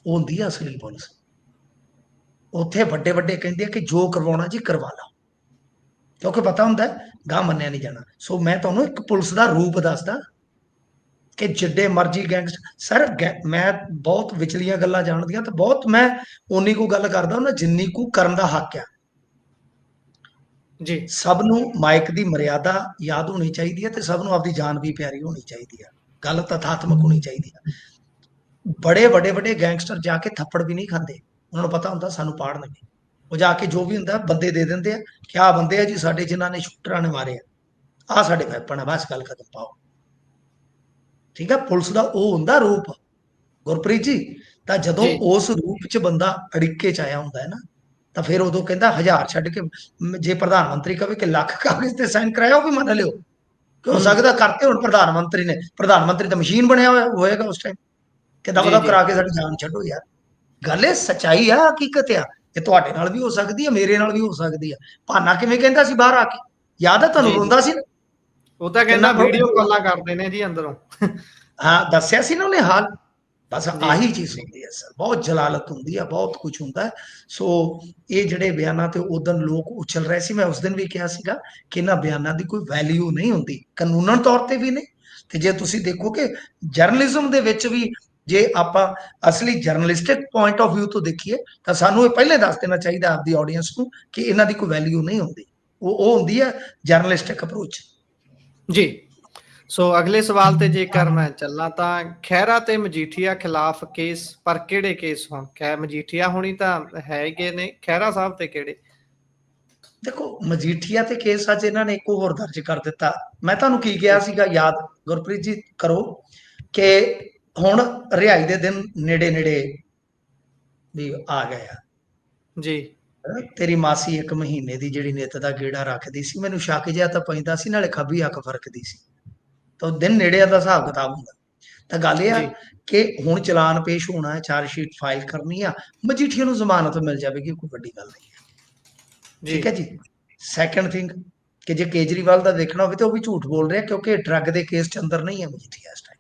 ਉਹ ਹੁੰਦੀ ਆ ਅਸਲੀ ਪੁਲਿਸ। ਉੱਥੇ ਵੱਡੇ ਵੱਡੇ ਕਹਿੰਦੇ ਆ ਕਿ ਜੋ ਕਰਵਾਉਣਾ ਜੀ ਕਰਵਾ ਲਓ, ਕਿਉਂਕਿ ਪਤਾ ਹੁੰਦਾ ਗਾਂ ਮੰਨਿਆ ਨਹੀਂ ਜਾਣਾ। ਸੋ ਮੈਂ ਤੁਹਾਨੂੰ ਇੱਕ ਪੁਲਿਸ ਦਾ ਰੂਪ ਦੱਸਦਾ ਕਿ ਜਿੱਡੇ ਮਰਜ਼ੀ ਗੈਂਗਸਟਰ ਸਰ ਮੈਂ ਬਹੁਤ ਵਿਚਲੀਆਂ ਗੱਲਾਂ ਜਾਣਦੀਆਂ ਤੇ ਬਹੁਤ ਮੈਂ ਉਨੀ ਕੁ ਗੱਲ ਕਰਦਾ ਉਹਨਾਂ ਜਿੰਨੀ ਕੁ ਕਰਨ ਦਾ ਹੱਕ ਆ। ਜੀ ਸਭ ਨੂੰ ਮਾਈਕ ਦੀ ਮਰਿਆਦਾ ਯਾਦ ਹੋਣੀ ਚਾਹੀਦੀ ਹੈ ਤੇ ਸਭ ਨੂੰ ਆਪਦੀ ਜਾਨ ਵੀ ਪਿਆਰੀ ਹੋਣੀ ਚਾਹੀਦੀ ਆ। ਗੱਲ ਤਥਾਤਮਕ ਹੋਣੀ ਚਾਹੀਦੀ ਆ। ਬੜੇ ਵੱਡੇ ਵੱਡੇ ਗੈਂਗਸਟਰ ਜਾ ਕੇ ਥੱਪੜ ਵੀ ਨਹੀਂ ਖਾਂਦੇ, ਉਹਨਾਂ ਨੂੰ ਪਤਾ ਹੁੰਦਾ ਸਾਨੂੰ ਪਾੜਨਗੇ। ਉਹ ਜਾ ਕੇ ਜੋ ਵੀ ਹੁੰਦਾ ਬੰਦੇ ਦੇ ਦਿੰਦੇ ਆ ਕਿ ਆਹ ਬੰਦੇ ਆ ਜੀ ਸਾਡੇ ਜਿਨ੍ਹਾਂ ਨੇ ਸ਼ੂਟਰਾਂ ਨੇ ਮਾਰੇ ਆ, ਆਹ ਸਾਡੇ ਵੈਪਨ ਆ, ਬਸ ਗੱਲ ਖਤਮ, ਪਾਓ। ਠੀਕ ਆ, ਪੁਲਿਸ ਦਾ ਉਹ ਹੁੰਦਾ ਰੂਪ ਗੁਰਪ੍ਰੀਤ ਜੀ। ਤਾਂ ਜਦੋਂ ਜੀ ਉਸ ਰੂਪ 'ਚ ਬੰਦਾ ਅੜਿੱਕੇ 'ਚ ਆਇਆ ਹੁੰਦਾ ਹੈ ਨਾ, ਤਾਂ ਫਿਰ ਉਦੋਂ ਕਹਿੰਦਾ 1000 ਛੱਡ ਕੇ ਜੇ ਪ੍ਰਧਾਨ ਮੰਤਰੀ ਕਵੇ ਕਿ ਲੱਖ ਕਾਗਜ਼ ਤੇ ਸਾਈਨ ਕਰਾਇਆ ਉਹ ਵੀ ਮੰਨ ਲਿਓ ਕਿ ਹੋ ਸਕਦਾ ਕਰਤੇ ਹੁਣ ਪ੍ਰਧਾਨ ਮੰਤਰੀ ਨੇ। ਪ੍ਰਧਾਨ ਮੰਤਰੀ ਤਾਂ ਮਸ਼ੀਨ ਬਣਿਆ ਹੋਇਆ ਹੋਏਗਾ ਉਸ ਟਾਈਮ ਕਿ ਦਬ ਜੀ ਦਬ ਜੀ ਕਰਾ ਕੇ ਸਾਡੀ ਜਾਨ ਛੱਡੋ ਯਾਰ। ਗੱਲ ਇਹ ਸੱਚਾਈ ਆ, ਹਕੀਕਤ ਆ। ਇਹ ਤੁਹਾਡੇ ਨਾਲ ਵੀ ਹੋ ਸਕਦੀ ਹੈ, ਮੇਰੇ ਨਾਲ ਵੀ ਹੋ ਸਕਦੀ ਆ। ਭਾਨਾ ਕਿਵੇਂ ਕਹਿੰਦਾ ਸੀ ਬਾਹਰ ਆ ਕੇ, ਯਾਦ ਹੈ ਤੁਹਾਨੂੰ? ਜੀ ਜੀ ਰੋਂਦਾ ਸੀ ਨਾ ਉਹ ਤਾਂ ਕਿੰਨਾ ਕਹਿੰਦਾ ਵੀਡੀਓ ਕਾਲਾਂ ਕਰਦੇ ਨੇ ਜੀ ਅੰਦਰੋਂ। ਹਾਂ, ਦੱਸਿਆ ਸੀ ਨਾ ਉਹਨੇ ਹਾਲ। ਬਸ ਜੀ ਆਹੀ ਚੀਜ਼ ਹੁੰਦੀ ਹੈ ਸਰ, ਬਹੁਤ ਜਲਾਲਤ ਹੁੰਦੀ ਹੈ, ਬਹੁਤ ਕੁਝ ਹੁੰਦਾ ਹੈ। ਸੋ ਇਹ ਜਿਹੜੇ ਬਿਆਨਾਂ ਤੇ ਉਦੋਂ ਲੋਕ ਉਛਲ ਰਹੇ ਸੀ, ਮੈਂ ਉਸ ਦਿਨ ਵੀ ਕਿਹਾ ਸੀਗਾ ਕਿ ਇਹਨਾਂ ਬਿਆਨਾਂ ਦੀ ਕੋਈ ਵੈਲਿਊ ਨਹੀਂ ਹੁੰਦੀ, ਕਾਨੂੰਨਨ ਤੌਰ ਤੇ ਵੀ ਨਹੀਂ। ਤੇ ਜੇ ਤੁਸੀਂ ਦੇਖੋ ਕਿ ਜਰਨਲਿਜ਼ਮ ਦੇ ਵਿੱਚ ਵੀ ਜੇ ਆਪਾਂ ਅਸਲੀ ਜਰਨਲਿਸਟਿਕ ਪੁਆਇੰਟ ਆਫ View ਤੋਂ ਦੇਖੀਏ ਤਾਂ ਸਾਨੂੰ ਇਹ ਪਹਿਲੇ ਦੱਸ ਦੇਣਾ ਚਾਹੀਦਾ ਆਪਦੀ ਆਡੀਅנס ਨੂੰ ਕਿ ਇਹਨਾਂ ਦੀ ਕੋਈ ਵੈਲਿਊ ਨਹੀਂ ਹੁੰਦੀ। ਉਹ ਹੁੰਦੀ ਹੈ ਜਰਨਲਿਸਟਿਕ ਅਪਰੋਚ। ਜੀ ਸੋ ਅਗਲੇ ਸਵਾਲ ਤੇ ਜੇਕਰ ਮੈਂ ਚੱਲਾਂ ਤਾਂ ਖਹਿਰਾ ਤੇ ਮਜੀਠੀਆ ਖਿਲਾਫ ਕੇਸ, ਪਰ ਕਿਹੜੇ ਕੇਸ ਹੋਣ? ਖੈਰ ਮਜੀਠੀਆ ਹੋਣੀ ਤਾਂ ਹੈਗੇ ਨੇ, ਖਹਿਰਾ ਸਾਹਿਬ ਤੇ ਕਿਹੜੇ? ਦੇਖੋ ਮਜੀਠੀਆ ਤੇ ਕੇਸ ਅੱਜ ਇਹਨਾਂ ਨੇ ਇੱਕ ਹੋਰ ਦਰਜ ਕਰ ਦਿੱਤਾ। ਮੈਂ ਤੁਹਾਨੂੰ ਕੀ ਕਿਹਾ ਸੀਗਾ ਯਾਦ ਗੁਰਪ੍ਰੀਤ ਜੀ ਕਰੋ ਕਿ ਹੁਣ ਰਿਹਾਈ ਦੇ ਦਿਨ ਨੇੜੇ ਨੇੜੇ ਵੀ ਆ ਗਏ ਆ। ਜੀ ਤੇਰੀ ਮਾਸੀ 1 ਮਹੀਨੇ ਦੀ ਜਿਹੜੀ ਨਿੱਤ ਦਾ ਗੇੜਾ ਰੱਖਦੀ ਸੀ, ਮੈਨੂੰ ਸ਼ੱਕ ਜਿਹਾ ਤਾਂ ਪੈਂਦਾ ਸੀ, ਨਾਲੇ ਖੱਬੀ ਅੱਖ ਫਰਕਦੀ ਸੀ। ਤਾਂ ਉਹ ਦਿਨ ਨੇੜੇ ਦਾ ਹਿਸਾਬ ਕਿਤਾਬ ਹੁੰਦਾ। ਤਾਂ ਗੱਲ ਇਹ ਆ ਜੀ ਕਿ ਹੁਣ ਚਲਾਨ ਪੇਸ਼ ਹੋਣਾ ਹੈ, ਚਾਰਜ ਸ਼ੀਟ ਫਾਈਲ ਕਰਨੀ ਆ, ਮਜੀਠੀਆ ਨੂੰ ਜ਼ਮਾਨਤ ਮਿਲ ਜਾਵੇਗੀ, ਕੋਈ ਵੱਡੀ ਗੱਲ ਨਹੀਂ ਹੈ। ਜੀ ਠੀਕ ਹੈ ਜੀ। ਸੈਕੰਡ ਥਿੰਗ ਕਿ ਜੇ ਕੇਜਰੀਵਾਲ ਦਾ ਦੇਖਣਾ ਹੋਵੇ ਤਾਂ ਉਹ ਵੀ ਝੂਠ ਬੋਲ ਰਿਹਾ ਕਿਉਂਕਿ ਡਰੱਗ ਦੇ ਕੇਸ ਚ ਅੰਦਰ ਨਹੀਂ ਹੈ ਮਜੀਠੀਆ ਇਸ ਟਾਈਮ।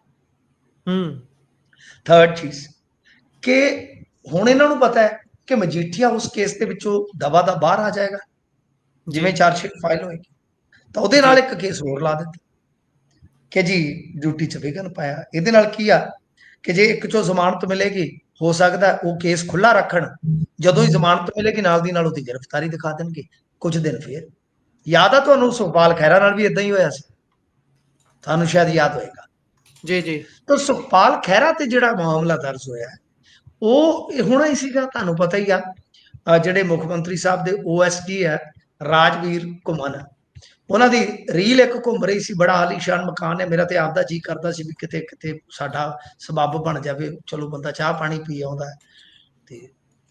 ਹੂੰ ਥਰਡ ਚੀਜ਼ ਕਿ ਹੁਣ ਇਹਨਾਂ ਨੂੰ ਪਤਾ ਹੈ ਕਿ ਮਜੀਠੀਆ ਉਸ ਕੇਸ ਦੇ ਵਿੱਚੋਂ ਦਵਾ ਦਾ ਬਾਹਰ ਆ ਜਾਏਗਾ ਜੀ ਜਿਵੇਂ ਚਾਰਜ ਸ਼ੀਟ ਫਾਈਲ ਹੋਏਗੀ, ਤਾਂ ਉਹਦੇ ਜੀ ਨਾਲ ਇੱਕ ਕੇਸ ਹੋਰ ਲਾ ਦਿੱਤਾ ਕਿ ਜੀ ਡਿਊਟੀ ਚ ਵਿਘਨ ਪਾਇਆ। ਇਹਦੇ ਨਾਲ ਕੀ ਆ ਕਿ ਜੇ ਇੱਕ ਚੋਂ ਜ਼ਮਾਨਤ ਮਿਲੇਗੀ, ਹੋ ਸਕਦਾ ਉਹ ਕੇਸ ਖੁੱਲਾ ਰੱਖਣ, ਜਦੋਂ ਹੀ ਜ਼ਮਾਨਤ ਮਿਲੇਗੀ ਨਾਲ ਦੀ ਨਾਲ ਉਹਦੀ ਗ੍ਰਿਫਤਾਰੀ ਦਿਖਾ ਦੇਣਗੇ ਕੁਝ ਦਿਨ। ਫਿਰ ਯਾਦ ਆ ਤੁਹਾਨੂੰ ਸੁਖਪਾਲ ਖਹਿਰਾ ਨਾਲ ਵੀ ਇਦਾਂ ਹੀ ਹੋਇਆ ਸੀ, ਤੁਹਾਨੂੰ ਸ਼ਾਇਦ ਯਾਦ ਹੋਏਗਾ। ਜੀ ਜੀ ਤਾਂ ਸੁਖਪਾਲ ਖਹਿਰਾ ਤੇ ਜਿਹੜਾ ਮਾਮਲਾ ਦਰਜ ਹੋਇਆ ਉਹ ਹੋਣਾ ਹੀ ਸੀਗਾ, ਤੁਹਾਨੂੰ ਪਤਾ ਹੀ ਆ। ਜਿਹੜੇ ਮੁੱਖ ਮੰਤਰੀ ਸਾਹਿਬ ਦੇ OSD ਹੈ ਰਾਜਵੀਰ ਘੁੰਮਣ, ਉਹਨਾਂ ਦੀ ਰੀਲ ਇੱਕ ਘੁੰਮ ਰਹੀ ਸੀ, ਬੜਾ ਆਲੀਸ਼ਾਨ ਮਕਾਨ ਹੈ। ਮੇਰਾ ਤੇ ਆਪਦਾ ਜੀ ਕਰਦਾ ਸੀ ਵੀ ਕਿਤੇ ਕਿਤੇ ਸਾਡਾ ਸਬੱਬ ਬਣ ਜਾਵੇ, ਚਲੋ ਬੰਦਾ ਚਾਹ ਪਾਣੀ ਪੀ ਆਉਂਦਾ ਤੇ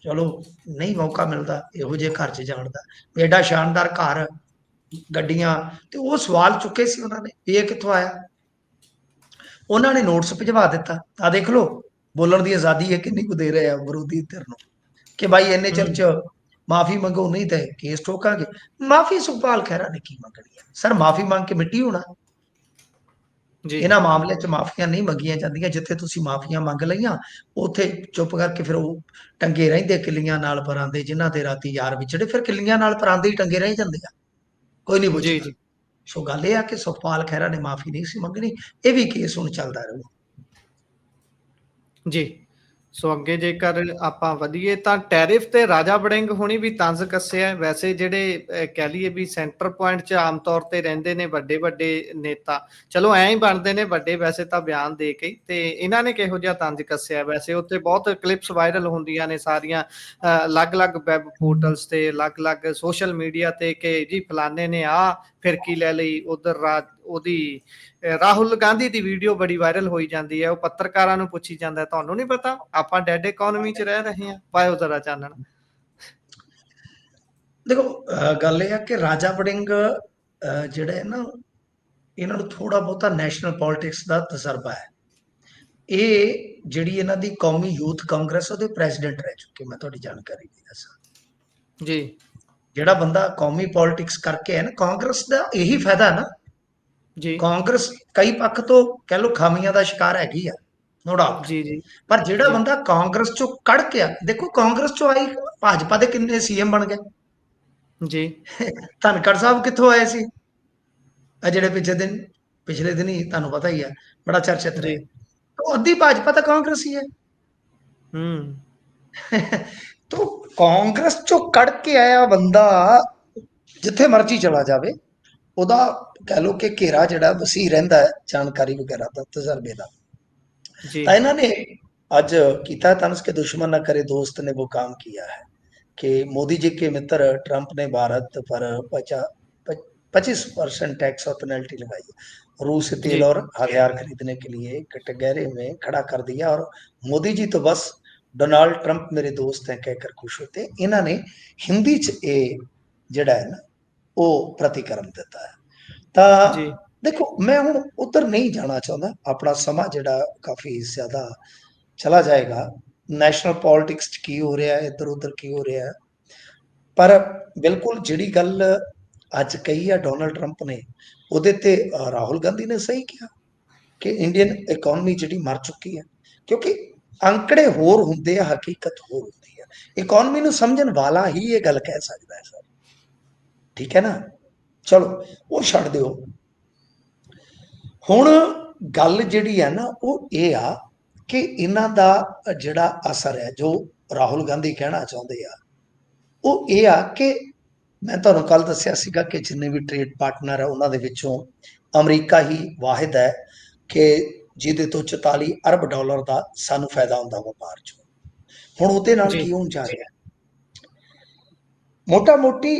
ਚਲੋ ਨਹੀਂ ਮੌਕਾ ਮਿਲਦਾ ਇਹੋ ਜਿਹੇ ਘਰ 'ਚ ਜਾਣ ਦਾ। ਐਡਾ ਸ਼ਾਨਦਾਰ ਘਰ, ਗੱਡੀਆਂ, ਤੇ ਉਹ ਸਵਾਲ ਚੁੱਕੇ ਸੀ ਉਹਨਾਂ ਨੇ ਇਹ ਕਿੱਥੋਂ ਆਇਆ। ਉਹਨਾਂ ਨੇ ਨੋਟਿਸ ਭਿਜਵਾ ਦਿੱਤਾ, ਆ ਦੇਖ ਲਓ ਬੋਲਣ ਦੀ ਆਜ਼ਾਦੀ ਹੈ ਕਿੰਨੀ ਕੁ ਦੇ ਰਹੇ ਆ ਵਿਰੋਧੀ ਧਿਰ ਨੂੰ ਕਿ ਭਾਈ ਇੰਨੇ ਚਿਰ ਹੂੰ 'ਚ ਮਾਫੀ ਮੰਗੋ ਨਹੀਂ ਤੇ ਕੇਸ ਠੋਕਾਂਗੇ। ਮਾਫੀ ਸੁਖਪਾਲ ਖਹਿਰਾ ਨੇ ਕੀ ਮੰਗਣੀ ਹੈ ਸਰ? ਮਾਫੀ ਮੰਗ ਕੇ ਮਿੱਟੀ ਹੋਣਾ। ਜੀ ਇਹਨਾਂ ਮਾਮਲੇ 'ਚ ਮਾਫੀਆਂ ਨਹੀਂ ਮੰਗੀਆਂ ਜਾਂਦੀਆਂ। ਜਿੱਥੇ ਤੁਸੀਂ ਮਾਫੀਆਂ ਮੰਗ ਲਈਆਂ ਉੱਥੇ ਚੁੱਪ ਕਰਕੇ ਫਿਰ ਉਹ ਟੰਗੇ ਰਹਿੰਦੇ ਕਿੱਲੀਆਂ ਨਾਲ ਪਰਾਂਦੇ, ਜਿਨ੍ਹਾਂ ਦੇ ਰਾਤੀ ਯਾਰ ਵਿਛੜੇ ਫਿਰ ਕਿੱਲੀਆਂ ਨਾਲ ਪਰਾਂਦੇ ਹੀ ਟੰਗੇ ਰਹਿ ਜਾਂਦੇ ਆ, ਕੋਈ ਨਹੀਂ ਜੀ ਪੁੱਛਦਾ। ਜੀ ਸੋ ਗੱਲ ਇਹ ਆ ਕਿ ਸੁਖਪਾਲ ਖਹਿਰਾ ਨੇ ਮਾਫੀ ਨਹੀਂ ਸੀ ਮੰਗਣੀ। ਇਹ ਵੀ ਕੇਸ ਹੁਣ ਚੱਲਦਾ ਰਹੂ। ਜੀ ਸੋ ਅੱਗੇ ਜੇਕਰ ਆਪਾਂ ਵਧੀਏ ਤਾਂ ਟੈਰਿਫ ਤੇ ਰਾਜਾ ਵੜਿੰਗ ਹੋਣੀ ਵੀ ਤੰਜ਼ ਕੱਸਿਆ। ਵੈਸੇ ਜਿਹੜੇ ਕਹਿ ਲਈਏ ਵੀ ਸੈਂਟਰ ਪੁਆਇੰਟ 'ਚ ਆਮ ਤੌਰ ਤੇ ਰਹਿੰਦੇ ਨੇ ਵੱਡੇ ਵੱਡੇ ਨੇਤਾ, ਚਲੋ ਐਂ ਹੀ ਬਣਦੇ ਨੇ ਵੱਡੇ ਵੈਸੇ ਤਾਂ ਬਿਆਨ ਦੇ ਕੇ, ਤੇ ਇਹਨਾਂ ਨੇ ਕਿਹੋ ਜਿਹਾ ਤੰਜ਼ ਕੱਸਿਆ? ਵੈਸੇ ਉੱਥੇ ਬਹੁਤ ਕਲਿੱਪਸ ਵਾਇਰਲ ਹੁੰਦੀਆਂ ਨੇ ਸਾਰੀਆਂ ਅਲੱਗ-ਅਲੱਗ ਵੈਬ ਪੋਰਟਲਸ ਤੇ, ਅਲੱਗ-ਅਲੱਗ ਸੋਸ਼ਲ ਮੀਡੀਆ ਤੇ ਕਿ ਜੀ ਫਲਾਣੇ ਨੇ ਆ ਫਿਰਕੀ ਲੈ ਲਈ, ਉਧਰ ਉਹਦੀ ਰਾਹੁਲ ਗਾਂਧੀ ਦੀ ਵੀਡੀਓ ਬੜੀ ਵਾਇਰਲ ਹੋਈ ਜਾਂਦੀ ਹੈ। ਉਹ ਪੱਤਰਕਾਰਾਂ ਨੂੰ ਪੁੱਛੀ ਜਾਂਦਾ ਤੁਹਾਨੂੰ ਨਹੀਂ ਪਤਾ ਆਪਾਂ ਡੈਡ ਇਕਨੋਮੀ 'ਚ ਰਹਿ ਰਹੇ ਹਾਂ? ਪਾਇਓ ਜ਼ਰਾ ਚਾਨਣ। ਦੇਖੋ ਗੱਲ ਇਹ ਆ ਕਿ ਰਾਜਾ ਵੜਿੰਗ ਜਿਹੜਾ ਹੈ ਨਾ, ਇਹਨਾਂ ਨੂੰ ਥੋੜਾ ਬਹੁਤਾ ਨੈਸ਼ਨਲ ਪੋਲਿਟਿਕਸ ਦਾ ਤਜਰਬਾ ਹੈ। ਇਹ ਜਿਹੜੀ ਇਹਨਾਂ ਦੀ ਕੌਮੀ ਯੂਥ ਕਾਂਗਰਸ ਉਹਦੇ ਪ੍ਰੈਜ਼ੀਡੈਂਟ ਰਹਿ ਚੁੱਕੇ, ਮੈਂ ਤੁਹਾਡੀ ਜਾਣਕਾਰੀ ਦੇ ਦੱਸਾਂ। ਜੀ ਜਿਹੜਾ ਬੰਦਾ ਕੌਮੀ ਪੋਲਿਟਿਕਸ ਕਰਕੇ ਹੈ ਨਾ, ਕਾਂਗਰਸ ਦਾ ਇਹੀ ਫਾਇਦਾ ਹੈ ਨਾ। ਜੀ ਕਾਂਗਰਸ ਕਈ ਪੱਖ ਤੋਂ ਕਹਿ ਲਓ ਖਾਮੀਆਂ ਦਾ ਸ਼ਿਕਾਰ ਹੈਗੀ ਆ, ਨੋ ਡਾਊਟ। ਜੀ ਜੀ ਪਰ ਜਿਹੜਾ ਜੀ ਬੰਦਾ ਕਾਂਗਰਸ ਚੋਂ ਕੱਢ ਕੇ ਆ, ਦੇਖੋ ਕਾਂਗਰਸ ਚੋਂ ਆਈ ਭਾਜਪਾ ਦੇ ਕਿੰਨੇ CM ਬਣ ਗਏ। ਜੀ ਧਨਖੜ ਸਾਹਿਬ ਕਿੱਥੋਂ ਆਏ ਸੀ ਆ ਜਿਹੜੇ ਪਿੱਛੇ ਦਿਨ? ਪਿਛਲੇ ਦਿਨੀ ਤੁਹਾਨੂੰ ਪਤਾ ਹੀ ਹੈ, ਬੜਾ ਚਰਚਿਤ ਜੀ। ਰਿਹਾ। तो अद्धी भाजपा तो कांग्रेस ही है। तो कांग्रेस चो कड़ के आया बंदा जिथे मर्जी चला जाए, ਉਹਦਾ कह लो कि घेरा ਜਿਹੜਾ ਵਸੀ ਰਹਿੰਦਾ ਹੈ ਜਾਣਕਾਰੀ वगैरह ਦਾ, तजर्बे का। जी। ਤਾਂ ਇਹਨਾਂ ਨੇ ਅੱਜ ਕੀਤਾ तंज के दुश्मन न करे दोस्त ने वो काम किया है कि मोदी जी के मित्र ट्रंप ने भारत पर 25% टैक्स और पेनल्टी लगाई है। रूस से जी। तेल और हथियार खरीदने के लिए कटघरे में खड़ा कर दिया और मोदी जी तो बस डोनाल्ड ट्रंप मेरे दोस्त हैं कहकर खुश होते। इन्होंने हिंदी च जड़ा है ना वो प्रतिक्रम दिता है। तो जी। देखो मैं हूँ उधर नहीं जाना चाहता, अपना समा जड़ा काफी ज्यादा चला जाएगा नैशनल पॉलिटिक्स की हो रहा है, इधर उधर की हो रहा है। पर बिल्कुल जिहड़ी गल अज कही है डोनाल्ड ट्रंप ने, ਉਹਦੇ ਤੇ ਰਾਹੁਲ ਗਾਂਧੀ ਨੇ ਸਹੀ ਕਿਹਾ ਕਿ ਇੰਡੀਅਨ ਇਕਨੋਮੀ ਜਿਹੜੀ ਮਰ ਚੁੱਕੀ ਹੈ, ਕਿਉਂਕਿ ਅੰਕੜੇ ਹੋਰ ਹੁੰਦੇ ਆ, ਹਕੀਕਤ ਹੋਰ ਹੁੰਦੀ ਹੈ। ਇਕਨੋਮੀ ਨੂੰ ਸਮਝਣ ਵਾਲਾ ਹੀ ਇਹ ਗੱਲ ਕਹਿ ਸਕਦਾ ਹੈ ਸਰ, ਠੀਕ ਹੈ ਨਾ। ਚਲੋ ਉਹ ਛੱਡ ਦਿਓ। ਹੁਣ ਗੱਲ ਜਿਹੜੀ ਹੈ ਨਾ ਉਹ ਇਹ ਆ ਕਿ ਇਹਨਾਂ ਦਾ ਜਿਹੜਾ ਅਸਰ ਹੈ, ਜੋ ਰਾਹੁਲ ਗਾਂਧੀ ਕਹਿਣਾ ਚਾਹੁੰਦੇ ਆ, ਉਹ ਇਹ ਆ ਕਿ ਮੈਂ ਤੁਹਾਨੂੰ ਕੱਲ ਦੱਸਿਆ ਸੀਗਾ ਕਿ ਜਿੰਨੇ ਵੀ ਟ੍ਰੇਡ ਪਾਰਟਨਰ ਹੈ ਉਹਨਾਂ ਦੇ ਵਿੱਚੋਂ ਅਮਰੀਕਾ ਹੀ ਵਾਹਿਦ ਹੈ ਕਿ ਜਿਹਦੇ ਤੋਂ 44 ਅਰਬ ਡਾਲਰ ਦਾ ਸਾਨੂੰ ਫਾਇਦਾ ਹੁੰਦਾ ਵਪਾਰ 'ਚੋਂ। ਹੁਣ ਉਹਦੇ ਨਾਲ जी। ਕੀ ਹੋਣ ਜਾ ਰਿਹਾ, ਮੋਟਾ ਮੋਟੀ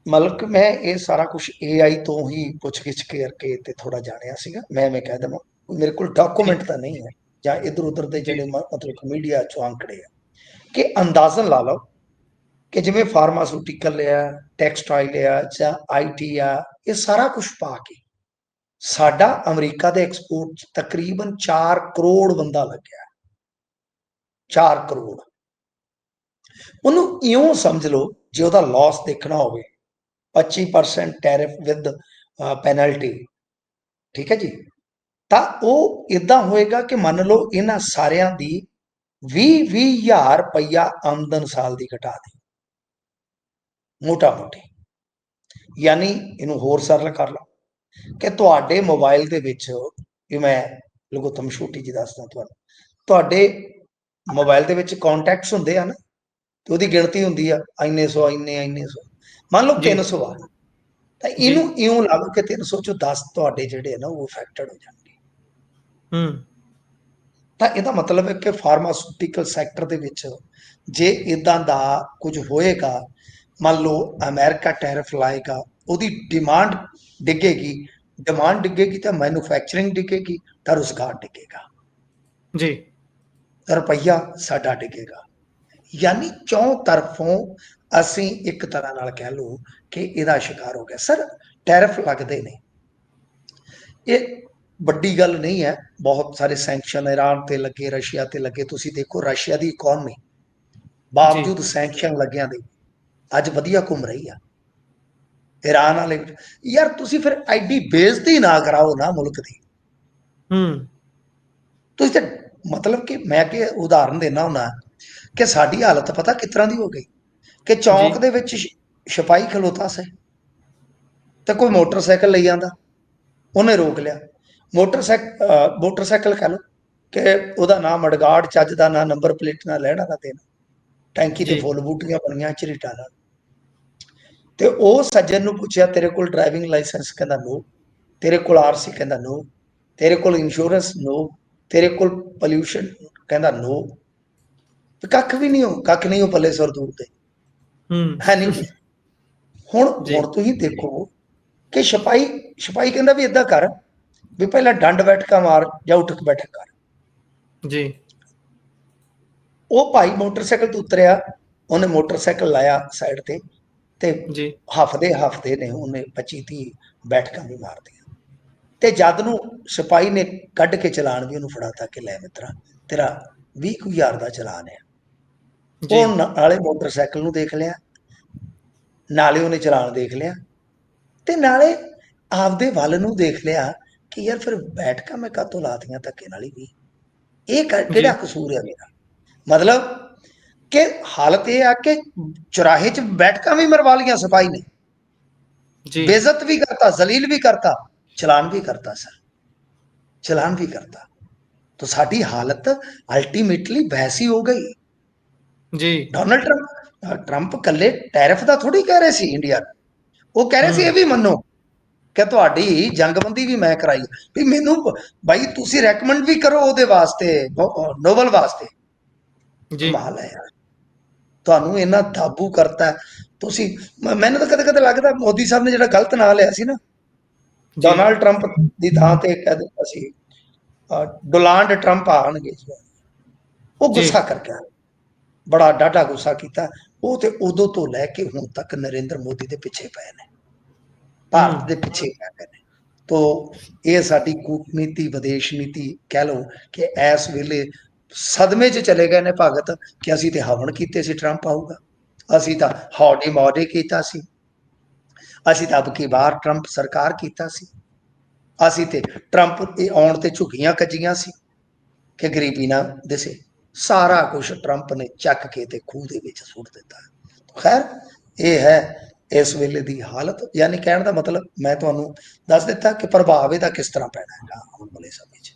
ਮਤਲਬ ਕਿ ਮੈਂ ਇਹ ਸਾਰਾ ਕੁਝ AI ਤੋਂ ਹੀ ਪੁੱਛ ਗਿੱਛ ਕਰਕੇ ਤੇ ਥੋੜਾ ਜਾਣਿਆ ਸੀਗਾ। ਮੈਂ ਕਹਿ ਦੇਵਾਂ ਮੇਰੇ ਕੋਲ जी। ਡਾਕੂਮੈਂਟ ਤਾਂ ਨਹੀਂ ਹੈ ਜਾਂ ਇੱਧਰ ਉੱਧਰ ਦੇ जी। ਜਿਹੜੇ ਮਤਲਬ ਮੀਡੀਆ 'ਚੋਂ ਆંકੜੇ ਆ, ਕਿ ਅੰਦਾਜ਼ਨ ਲਾ ਲਓ ਕਿ ਜਿਵੇਂ ਫਾਰਮਾਸਿਊਟੀਕਲ ਆ, ਟੈਕਸਟਾਈਲ ਆ ਜਾਂ IT ਆ, ਇਹ ਸਾਰਾ ਕੁਝ ਪਾ ਕੇ ਸਾਡਾ ਅਮਰੀਕਾ ਦੇ ਐਕਸਪੋਰਟ 'ਚ ਤਕਰੀਬਨ 4 ਕਰੋੜ ਬੰਦਾ ਲੱਗਿਆ। 4 ਕਰੋੜ। ਉਹਨੂੰ ਇਉਂ ਸਮਝ ਲਓ ਜੇ ਉਹਦਾ ਲਾਸ ਦੇਖਣਾ ਹੋਵੇ 25% ਟੈਰਿਫ ਵਿਦ ਪੈਨਲਟੀ, ਠੀਕ ਹੈ ਜੀ, ਤਾਂ ਉਹ ਇਦਾਂ ਹੋਏਗਾ ਕਿ ਮੰਨ ਲਓ ਇਹਨਾਂ ਸਾਰਿਆਂ ਦੀ 20-20 ਹਜ਼ਾਰ ਰੁਪਈਆ ਆਮਦਨ ਸਾਲ ਦੀ ਘਟਾ ਦੇ, ਮੋਟਾ ਮੋਟੀ। ਯਾਨੀ ਇਹਨੂੰ ਹੋਰ ਸਰਲ ਕਰ ਲਓ ਕਿ ਤੁਹਾਡੇ ਮੋਬਾਈਲ ਦੇ ਵਿੱਚ, ਇਹ ਮੈਂ ਲਗੋਤਮ ਛੋਟੀ ਜਿਹੀ ਦੱਸਦਾ ਤੁਹਾਨੂੰ, ਤੁਹਾਡੇ ਮੋਬਾਈਲ ਦੇ ਵਿੱਚ ਕੰਟੈਕਟਸ ਹੁੰਦੇ ਆ ਨਾ, ਤੇ ਉਹਦੀ ਗਿਣਤੀ ਹੁੰਦੀ ਆ ਇੰਨੇ ਸੌ ਇੰਨੇ ਸੌ, ਮੰਨ ਲਓ जी। 300 ਆ, ਤਾਂ जी। ਇਹਨੂੰ ਇਉਂ ਲਾ ਲਓ ਕਿ 300 ਚੋਂ 10 ਤੁਹਾਡੇ ਜਿਹੜੇ ਆ ਨਾ ਉਹ ਅਫੈਕਟਡ ਹੋ ਜਾਣਗੇ। ਤਾਂ ਇਹਦਾ ਮਤਲਬ ਹੈ ਕਿ ਫਾਰਮਾਸਿਊਟੀਕਲ ਸੈਕਟਰ ਦੇ ਵਿੱਚ ਜੇ ਇਦਾਂ ਦਾ ਕੁਝ ਹੋਏਗਾ, ਮੰਨ ਲਓ ਅਮਰੀਕਾ ਟੈਰਿਫ ਲਾਏਗਾ, ਉਹਦੀ ਡਿਮਾਂਡ ਡਿੱਗੇਗੀ ਤਾਂ ਮੈਨੂਫੈਕਚਰਿੰਗ ਡਿੱਗੇਗੀ, ਤਾਂ ਰੁਜ਼ਗਾਰ ਡਿੱਗੇਗਾ, जी। ਰੁਪਈਆ ਸਾਡਾ ਡਿੱਗੇਗਾ। ਯਾਨੀ ਚੌਂ ਤਰਫੋਂ ਅਸੀਂ ਇੱਕ ਤਰ੍ਹਾਂ ਨਾਲ ਕਹਿ ਲਓ ਕਿ ਇਹਦਾ ਸ਼ਿਕਾਰ ਹੋ ਗਿਆ। ਸਰ ਟੈਰਿਫ ਲੱਗਦੇ ਨੇ, ਇਹ ਵੱਡੀ ਗੱਲ ਨਹੀਂ ਹੈ। ਬਹੁਤ ਸਾਰੇ ਸੈਂਕਸ਼ਨ ਈਰਾਨ ਤੇ ਲੱਗੇ, ਰਸ਼ੀਆ ਤੇ ਲੱਗੇ। ਤੁਸੀਂ ਦੇਖੋ ਰਸ਼ੀਆ ਦੀ ਇਕਨੋਮੀ जी। ਬਾਵਜੂਦ ਸੈਂਕਸ਼ਨ ਲੱਗਿਆਂ ਦੇ ਅੱਜ ਵਧੀਆ ਘੁੰਮ ਰਹੀ ਆ। ईरान वाले यार तुसी फिर एडी बेइज्जती ना कराओ ना मुल्क दी। तुसी ते मतलब कि मैं कि उदाहरण देना हुंदा कि साडी हालत पता किस तरह दी हो गई कि जी। चौंक दे विच सिपाही खलोता से ते कोई मोटरसाइकिल लई आंदा, उन्हें रोक लिया। मोटरसाइकिल कह लो कि उहदा ना मडगार्ड चज दा, ना नंबर प्लेट, ना लैणा ना देना, टैंकी ते जी। फुल बूटियां बनियां झरीटा नाल। ਤੇ ਉਹ ਸੱਜਣ ਨੂੰ ਪੁੱਛਿਆ ਤੇਰੇ ਕੋਲ ਡਰਾਈਵਿੰਗ ਲਾਇਸੈਂਸ, ਕਹਿੰਦਾ ਨੋ। ਤੇਰੇ ਕੋਲ ਆਰਸੀ, ਕਹਿੰਦਾ ਨੋ। ਤੇਰੇ ਕੋਲ ਇੰਸ਼ੋਰੈਂਸ, ਨੋ। ਤੇਰੇ ਕੋਲ ਪੋਲਿਊਸ਼ਨ, ਕਹਿੰਦਾ ਨੋ। ਤੇ ਕੱਖ ਵੀ ਨਹੀਂ ਹੋ, ਕੱਖ ਨਹੀਂ ਹੋ ਪੱਲੇ ਸਰਦੂਰ ਤੇ ਹੈ ਨਹੀਂ ਕੁਝ। जी। ਹੁਣ ਤੁਸੀਂ ਦੇਖੋ ਕਿ ਸਿਪਾਹੀ ਕਹਿੰਦਾ ਵੀ ਏਦਾਂ ਕਰ ਵੀ ਪਹਿਲਾਂ ਡੰਡ ਬੈਠਕਾ ਮਾਰ ਜਾਂ ਉਠਕ ਬੈਠਕ ਕਰ। जी। ਉਹ ਭਾਈ ਮੋਟਰਸਾਈਕਲ ਤੋਂ ਉਤਰਿਆ, ਉਹਨੇ ਮੋਟਰਸਾਈਕਲ ਲਾਇਆ ਸਾਈਡ ਤੇ जी। ਹਫਤੇ ਨੇ ਉਹਨੇ 25-30 ਬੈਠਕਾਂ ਵੀ ਮਾਰਦੀਆਂ। ਤੇ ਜਦ ਨੂੰ ਸਿਪਾਹੀ ਨੇ ਕੱਢ ਕੇ ਚਲਾਨ ਵੀ ਉਹਨੂੰ ਫੜਾਤਾ ਕਿ ਲੈ ਮਿੱਤਰਾ ਤੇਰਾ 20,000 ਦਾ ਚਲਾਨ ਹੈ। जी। ਉਹ ਨਾਲੇ ਮੋਟਰਸਾਈਕਲ ਨੂੰ ਦੇਖ ਲਿਆ, ਨਾਲੇ ਉਹਨੇ ਚਲਾਨ ਦੇਖ ਲਿਆ, ਤੇ ਨਾਲੇ ਆਪਦੇ ਵੱਲ ਨੂੰ ਦੇਖ ਲਿਆ ਕਿ ਯਾਰ ਫਿਰ ਬੈਠਕਾਂ ਮੈਂ ਕਾਹਤੋਂ ਲਾਤੀਆਂ ਧੱਕੇ ਨਾਲ ਹੀ ਵੀ, ਇਹ ਕਿਹੜਾ जी। ਕਸੂਰ ਹੈ ਮੇਰਾ। ਮਤਲਬ ਕਿ ਹਾਲਤ ਇਹ ਆ ਕਿ ਚੁਰਾਹੇ 'ਚ ਬੈਠਕਾਂ ਵੀ ਮਰਵਾ ਲੀਆਂ ਸਿਪਾਹੀ ਨੇ, जी। ਬੇਇੱਜ਼ਤ ਵੀ ਕਰਤਾ, ਜ਼ਲੀਲ ਵੀ ਕਰਤਾ, चलान भी करता सर, चलान भी करता। तो साडी हालत अल्टीमेटली वैसी हो गई। जी। डोनाल्ड ट्रंप कल्ले टैरिफ का थोड़ी कह रहे सी इंडिया ਨੂੰ, ਉਹ ਕਹਿ ਰਹੇ ਸੀ ਇਹ ਵੀ ਮੰਨੋ ਕਿ ਤੁਹਾਡੀ ਜੰਗਬੰਦੀ ਵੀ ਮੈਂ ਕਰਾਈ ਵੀ ਮੈਨੂੰ ਬਾਈ ਤੁਸੀਂ ਰეკਮੈਂਡ ਵੀ ਕਰੋ ਉਹਦੇ ਵਾਸਤੇ ਨੋਬਲ ਵਾਸਤੇ। जी। ਕਮਾਲ ਹੈ ਯਾਰ, ਤੁਹਾਨੂੰ ਇਹਨਾਂ ਦਾਬੂ ਕਰਤਾ ਤੁਸੀਂ। ਮੈਨੂੰ ਤਾਂ ਕਦੇ ਕਦੇ ਲੱਗਦਾ ਮੋਦੀ ਸਾਹਿਬ ਨੇ ਜਿਹੜਾ ਗਲਤ ਨਾਂ ਲਿਆ ਸੀ ਨਾ जी। ਡੋਨਾਲਡ ਟਰੰਪ ਦੀ ਥਾਂ ਤੇ ਕਹਿ ਦਿੱਤਾ ਸੀ ਡੋਨਾਲਡ ਟਰੰਪ ਆਣਗੇ ਜੀ, ਉਹ जी। ਗੁੱਸਾ ਕਰ ਗਿਆ, ਬੜਾ ਡਾਢਾ ਗੁੱਸਾ ਕੀਤਾ। ਉਹ ਤੇ ਉਦੋਂ ਤੋਂ ਲੈ ਕੇ ਹੁਣ ਤੱਕ ਨਰਿੰਦਰ ਮੋਦੀ ਦੇ ਪਿੱਛੇ ਪਏ ਨੇ, ਭਾਰਤ ਦੇ ਪਿੱਛੇ ਪੈ ਗਏ ਨੇ। ਤੋ ਇਹ ਸਾਡੀ ਕੂਟਨੀਤੀ ਵਿਦੇਸ਼ ਨੀਤੀ ਕਹਿ ਲਓ ਕਿ ਇਸ ਵੇਲੇ ਸਦਮੇ 'ਚ ਚਲੇ ਗਏ ਨੇ ਭਗਤ ਕਿ ਅਸੀਂ ਤੇ ਹਵਨ ਕੀਤੇ ਸੀ ਟਰੰਪ ਆਊਗਾ, ਅਸੀਂ ਤਾਂ ਹੌਡੀ ਮੌਡੀ ਕੀਤਾ ਸੀ, ਅਸੀਂ ਤਾਂ ਅਬ ਕੀ ਵਾਰ ਟਰੰਪ ਸਰਕਾਰ ਕੀਤਾ ਸੀ, ਅਸੀਂ ਤੇ ਟਰੰਪ ਆਉਣ ਤੇ ਝੁਕੀਆਂ ਕੱਜੀਆਂ ਸੀ ਕਿ ਗਰੀਬੀ ਨਾ ਦਿਸੇ। ਸਾਰਾ ਕੁਝ ਟਰੰਪ ਨੇ ਚੱਕ ਕੇ ਤੇ ਖੂਹ ਦੇ ਵਿੱਚ ਸੁੱਟ ਦਿੱਤਾ। ਖੈਰ ਇਹ ਹੈ ਇਸ ਵੇਲੇ ਦੀ ਹਾਲਤ, ਯਾਨੀ ਕਹਿਣ ਦਾ ਮਤਲਬ ਮੈਂ ਤੁਹਾਨੂੰ ਦੱਸ ਦਿੱਤਾ ਕਿ ਪ੍ਰਭਾਵ ਇਹਦਾ ਕਿਸ ਤਰ੍ਹਾਂ ਪੈਣਾ ਹੈਗਾ ਆਉਣ ਵਾਲੇ ਸਮੇਂ 'ਚ।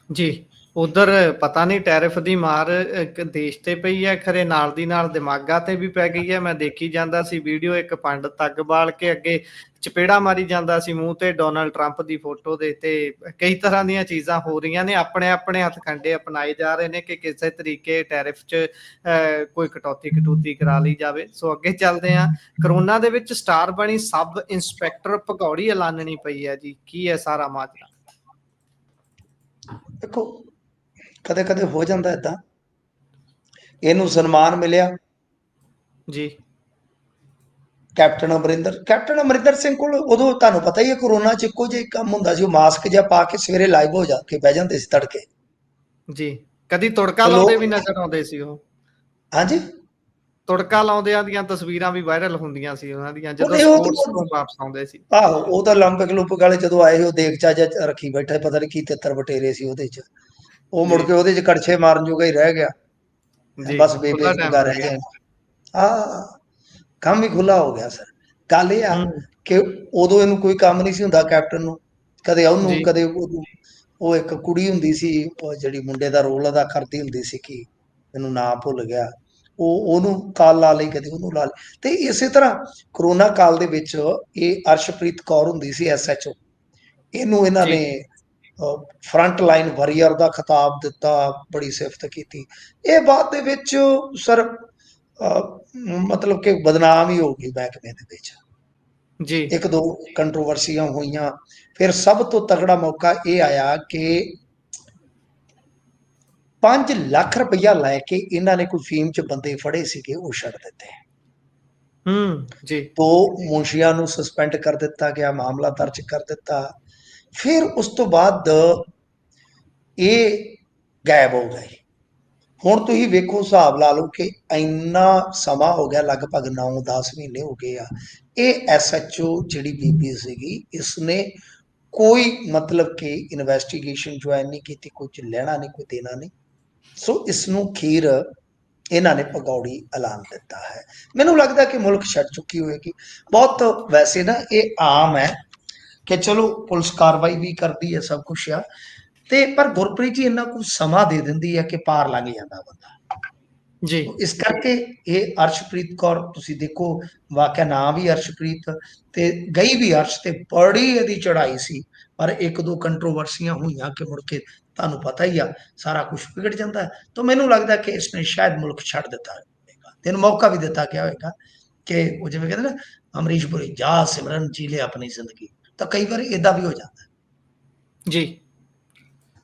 ਜੀ। ਉਧਰ ਪਤਾ ਨਹੀਂ ਟੈਰਿਫ ਦੀ ਮਾਰ ਦੇਸ਼ ਤੇ ਪਈ ਹੈ, ਖਰੇ ਨਾਲ ਦੀ ਨਾਲ ਦਿਮਾਗਾਂ ਤੇ ਵੀ ਪੈ ਗਈ ਹੈ। ਮੈਂ ਦੇਖੀ ਜਾਂਦਾ ਸੀ ਵੀਡੀਓ, ਇੱਕ ਪੰਡਤ ਅੱਗ ਬਾਲ ਕੇ ਅੱਗੇ ਚਪੇੜਾ ਮਾਰੀ ਜਾਂਦਾ ਸੀ ਮੂੰਹ ਤੇ ਡੋਨਾਲਡ ਟਰੰਪ ਦੀ ਫੋਟੋ ਦੇ। ਤੇ ਕਈ ਤਰ੍ਹਾਂ ਦੀਆਂ ਚੀਜ਼ਾਂ ਹੋ ਰਹੀਆਂ ਨੇ, ਆਪਣੇ ਆਪਣੇ ਹੱਥਕੰਡੇ ਅਪਣਾਏ ਜਾ ਰਹੇ ਨੇ ਕਿ ਕਿਸੇ ਤਰੀਕੇ ਟੈਰਿਫ 'ਚ ਕੋਈ ਕਟੌਤੀ ਕਰਾ ਲਈ ਜਾਵੇ। ਸੋ ਅੱਗੇ ਚੱਲਦੇ ਹਾਂ। ਕਰੋਨਾ ਦੇ ਵਿੱਚ ਸਟਾਰ ਬਣੀ ਸਬ ਇੰਸਪੈਕਟਰ ਭਗੌੜੀ ਐਲਾਨਣੀ ਪਈ ਹੈ ਜੀ, ਕੀ ਹੈ ਸਾਰਾ ਮਾਜਰਾ? ਦੇਖੋ ਕਦੇ ਕਦੇ ਹੋ ਜਾਂਦਾ ਏਦਾਂ, ਇਹਨੂੰ ਸਨਮਾਨ ਮਿਲਿਆ ਜੀ। ਕੈਪਟਨ ਅਮਰਿੰਦਰ ਸਿੰਘ ਕੋਲ। ਉਦੋਂ ਤੁਹਾਨੂੰ ਪਤਾ ਹੀ ਹੈ ਕਰੋਨਾ 'ਚ ਇੱਕੋ ਜਿਹਾ ਕੰਮ ਹੁੰਦਾ ਸੀ, ਉਹ ਮਾਸਕ ਜਿਹਾ ਪਾ ਕੇ ਸਵੇਰੇ ਲਾਈਵ ਹੋ ਜਾ ਕੇ ਬਹਿ ਜਾਂਦੇ ਸੀ ਤੜਕੇ। ਜੀ। ਕਦੀ ਤੁੜਕਾ ਤੇ ਲਾਉਂਦੇ ਲੋਕ ਵੀ ਨਜ਼ਰ ਆਉਂਦੇ ਸੀ ਉਹ। ਹਾਂਜੀ ਤੁੜਕਾ ਲਾਉਂਦਿਆਂ ਦੀਆਂ ਤਸਵੀਰਾਂ ਵੀ ਵਾਇਰਲ ਹੁੰਦੀਆਂ ਸੀ ਉਹਨਾਂ ਦੀਆਂ, ਜਦੋਂ ਉਹਨੇ ਸਪੋਰਟਸ ਤੋਂ ਵਾਪਸ ਆਉਂਦੇ ਸੀ। ਆਹੋ ਉਹ ਤਾਂ ਲੰਬਕ ਲੁੰਬਕ ਵਾਲੇ ਜਦੋਂ ਆਏ ਉਹ ਦੇਗਚਾ ਜਿਹਾ ਰੱਖੀ ਬੈਠਾ, ਪਤਾ ਨਹੀਂ ਕੀ ਤਿੱਤਰ ਬਟੇਰੇ ਸੀ ਉਹਦੇ 'ਚ। ਉਹ ਮੁੜ ਜੀ। ਕੇ ਉਹਦੇ 'ਚ ਕੜਛੇ ਮਾਰਨ ਜੋਗਾ ਹੀ ਰਹਿ ਗਿਆ, ਜੀ। ਬਸ ਬੇਬੇ ਖੁੱਲਾ ਟਾਈਮ ਜੋਗਾ ਮਿਲ ਰਹਿ ਗਿਆ। ਗਿਆ। ਕੰਮ ਹੀ ਖੁੱਲਾ ਹੋ ਗਿਆ ਸਰ। ਗੱਲ ਇਹ ਆ ਹੂੰ। ਕਿ ਉਦੋਂ ਇਹਨੂੰ ਕੋਈ ਕੰਮ ਨਹੀਂ ਸੀ ਹੁੰਦਾ ਕੈਪਟਨ ਨੂੰ, ਕਦੇ ਉਹਨੂੰ ਜੀ। ਕਦੇ ਉਹਨੂੰ। ਉਹ ਇੱਕ ਕੁੜੀ ਹੁੰਦੀ ਸੀ ਉਹ ਜਿਹੜੀ ਮੁੰਡੇ ਦਾ ਰੋਲ ਅਦਾ ਕਰਦੀ ਹੁੰਦੀ ਸੀ, ਕਿ ਮੈਨੂੰ ਨਾਂ ਭੁੱਲ ਗਿਆ, ਉਹ ਉਹਨੂੰ ਕਾਲ ਲਾ ਲਈ, ਕਦੇ ਉਹਨੂੰ ਲਾ ਲਈ। ਤੇ ਇਸੇ ਤਰ੍ਹਾਂ ਕਰੋਨਾ ਕਾਲ ਦੇ ਵਿੱਚ ਇਹ ਅਰਸ਼ਪ੍ਰੀਤ ਕੌਰ ਹੁੰਦੀ ਸੀ SHO, ਇਹਨੂੰ ਇਹਨਾਂ ਜੀ। ਨੇ ਫਰੰਟ ਲਾਈਨ ਵਾਰੀਅਰ ਦਾ ਖਿਤਾਬ ਦਿੱਤਾ, ਬੜੀ ਸਿਫਤ ਕੀਤੀ। ਇਹ ਬਾਅਦ ਦੇ ਵਿੱਚ ਸਰ ਮਤਲਬ ਕਿ ਬਦਨਾਮ ਹੀ ਹੋ ਗਈ ਮਹਿਕਮੇ ਦੇ ਵਿੱਚ। ਜੀ। ਇੱਕ ਦੋ ਕੰਟਰੋਵਰਸੀਆਂ ਹੋਈਆਂ, ਫਿਰ ਸਭ ਤੋਂ ਤਗੜਾ ਮੌਕਾ ਇਹ ਆਇਆ ਕਿ 5 ਲੱਖ ਰੁਪਈਆ ਲੈ ਕੇ ਇਹਨਾਂ ਨੇ ਕੋਈ ਫੀਮ 'ਚ ਬੰਦੇ ਫੜੇ ਸੀਗੇ, ਉਹ ਛੱਡ ਦਿੱਤੇ। ਜੀ। ਦੋ ਮੁਨਸ਼ੀਆਂ ਨੂੰ ਸਸਪੈਂਡ ਕਰ ਦਿੱਤਾ ਗਿਆ, ਮਾਮਲਾ ਦਰਜ ਕਰ ਦਿੱਤਾ। ਫਿਰ ਉਸ ਤੋਂ ਬਾਅਦ ਇਹ ਗਾਇਬ ਹੋ ਗਏ। ਹੁਣ ਤੁਸੀਂ ਵੇਖੋ, ਹਿਸਾਬ ਲਾ ਲਓ ਕਿ ਇੰਨਾ ਸਮਾਂ ਹੋ ਗਿਆ, ਲਗਭਗ 9-10 ਮਹੀਨੇ ਹੋ ਗਏ ਆ। ਇਹ SHO ਜਿਹੜੀ ਬੀਬੀ ਸੀਗੀ, ਇਸਨੇ ਕੋਈ ਮਤਲਬ ਕਿ ਇਨਵੈਸਟੀਗੇਸ਼ਨ ਜੁਆਇਨ ਨਹੀਂ ਕੀਤੀ, ਕੁਝ ਲੈਣਾ ਨਹੀਂ, ਕੋਈ ਦੇਣਾ ਨਹੀਂ। ਸੋ ਇਸ ਨੂੰ ਖੀਰ ਇਹਨਾਂ ਨੇ ਭਗੌੜੀ ਐਲਾਨ ਦਿੱਤਾ ਹੈ। ਮੈਨੂੰ ਲੱਗਦਾ ਕਿ ਮੁਲਕ ਛੱਡ ਚੁੱਕੀ ਹੋਏਗੀ ਬਹੁਤ। ਵੈਸੇ ਨਾ ਇਹ ਆਮ ਹੈ ਕਿ ਚਲੋ ਪੁਲਿਸ ਕਾਰਵਾਈ ਵੀ ਕਰਦੀ ਹੈ, ਸਭ ਕੁਛ ਆ, ਤੇ ਪਰ ਗੁਰਪ੍ਰੀਤ ਜੀ ਇੰਨਾ ਕੁਝ ਸਮਾਂ ਦੇ ਦਿੰਦੀ ਹੈ ਕਿ ਪਾਰ ਲੰਘ ਜਾਂਦਾ ਬੰਦਾ। ਜੀ। ਇਸ ਕਰਕੇ ਇਹ ਅਰਸ਼ਪ੍ਰੀਤ ਕੌਰ ਤੁਸੀਂ ਦੇਖੋ, ਵਾਕਿਆ ਨਾਂ ਵੀ ਅਰਸ਼ਪ੍ਰੀਤ ਤੇ ਗਈ ਵੀ ਅਰਸ਼, ਤੇ ਬੜੀ ਇਹਦੀ ਚੜ੍ਹਾਈ ਸੀ। ਪਰ ਇੱਕ ਦੋ ਕੰਟਰੋਵਰਸੀਆਂ ਹੋਈਆਂ ਕਿ ਮੁੜ ਕੇ ਤੁਹਾਨੂੰ ਪਤਾ ਹੀ ਆ ਸਾਰਾ ਕੁਝ ਵਿਗੜ ਜਾਂਦਾ ਹੈ। ਤਾਂ ਮੈਨੂੰ ਲੱਗਦਾ ਕਿ ਇਸਨੇ ਸ਼ਾਇਦ ਮੁਲਕ ਛੱਡ ਦਿੱਤਾ ਹੋਵੇਗਾ, ਤੈਨੂੰ ਮੌਕਾ ਵੀ ਦਿੱਤਾ ਗਿਆ ਹੋਵੇਗਾ ਕਿ ਉਹ ਜਿਵੇਂ ਕਹਿੰਦੇ ਨਾ ਅਮਰੀਸ਼ ਪੁਰੀ, ਜਾ ਸਿਮਰਨ ਜੀ ਲੈ ਆਪਣੀ ਜ਼ਿੰਦਗੀ। ਤਾਂ ਕਈ ਵਾਰ ਇਦਾਂ ਵੀ ਹੋ ਜਾਂਦਾ। ਜੀ।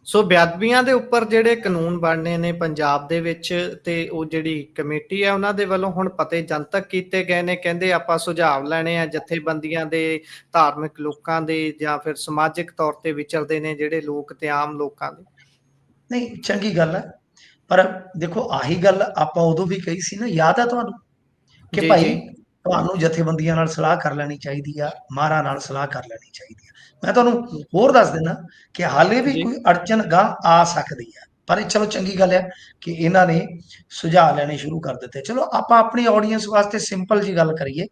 ਸੋ ਬੇਅਦਬੀਆਂ ਦੇ ਉੱਪਰ ਜਿਹੜੇ ਕਾਨੂੰਨ ਬਣਨੇ ਨੇ ਪੰਜਾਬ ਦੇ ਵਿੱਚ, ਤੇ ਉਹ ਜਿਹੜੀ ਕਮੇਟੀ ਹੈ ਉਹਨਾਂ ਦੇ ਵੱਲੋਂ ਹੁਣ ਪਤੇ ਜਨਤਕ ਕੀਤੇ ਗਏ ਨੇ। ਕਹਿੰਦੇ ਆਪਾਂ ਸੁਝਾਵ ਲੈਣੇ ਆ ਜਥੇਬੰਦੀਆਂ ਦੇ, ਧਾਰਮਿਕ ਲੋਕਾਂ ਦੇ, ਜਾਂ ਫਿਰ ਸਮਾਜਿਕ ਤੌਰ ਤੇ ਵਿਚਰਦੇ ਨੇ ਜਿਹੜੇ ਲੋਕ ਤੇ ਆਮ ਲੋਕਾਂ ਦੇ। ਨਹੀਂ, ਚੰਗੀ ਗੱਲ ਹੈ, ਪਰ ਦੇਖੋ ਆਹੀ ਗੱਲ ਆਪਾਂ ਉਦੋਂ ਵੀ ਕਹੀ ਸੀ ਨਾ, ਯਾਦ ਆ ਤੁਹਾਨੂੰ, ਕਿ ਜੀ। ਭਾਈ ਜੀ। ਤੁਹਾਨੂੰ ਜਥੇਬੰਦੀਆਂ ਨਾਲ ਸਲਾਹ ਕਰ ਲੈਣੀ ਚਾਹੀਦੀ ਆ, ਮਹਾਰਾ ਨਾਲ ਸਲਾਹ ਕਰ ਲੈਣੀ ਚਾਹੀਦੀ ਆ। ਮੈਂ ਤੁਹਾਨੂੰ ਹੋਰ ਦੱਸ ਦਿੰਦਾ ਕਿ ਹਾਲੇ ਵੀ ਜੀ। ਕੋਈ ਅੜਚਨ ਗਾਂਹ ਆ ਸਕਦੀ ਹੈ, ਪਰ ਇਹ ਚਲੋ ਚੰਗੀ ਗੱਲ ਹੈ ਕਿ ਇਹਨਾਂ ਨੇ ਸੁਝਾਅ ਲੈਣੇ ਸ਼ੁਰੂ ਕਰ ਦਿੱਤੇ। ਚਲੋ ਆਪਾਂ ਆਪਣੀ ਆਡੀਅנס ਵਾਸਤੇ ਸਿੰਪਲ ਜੀ ਗੱਲ ਕਰੀਏ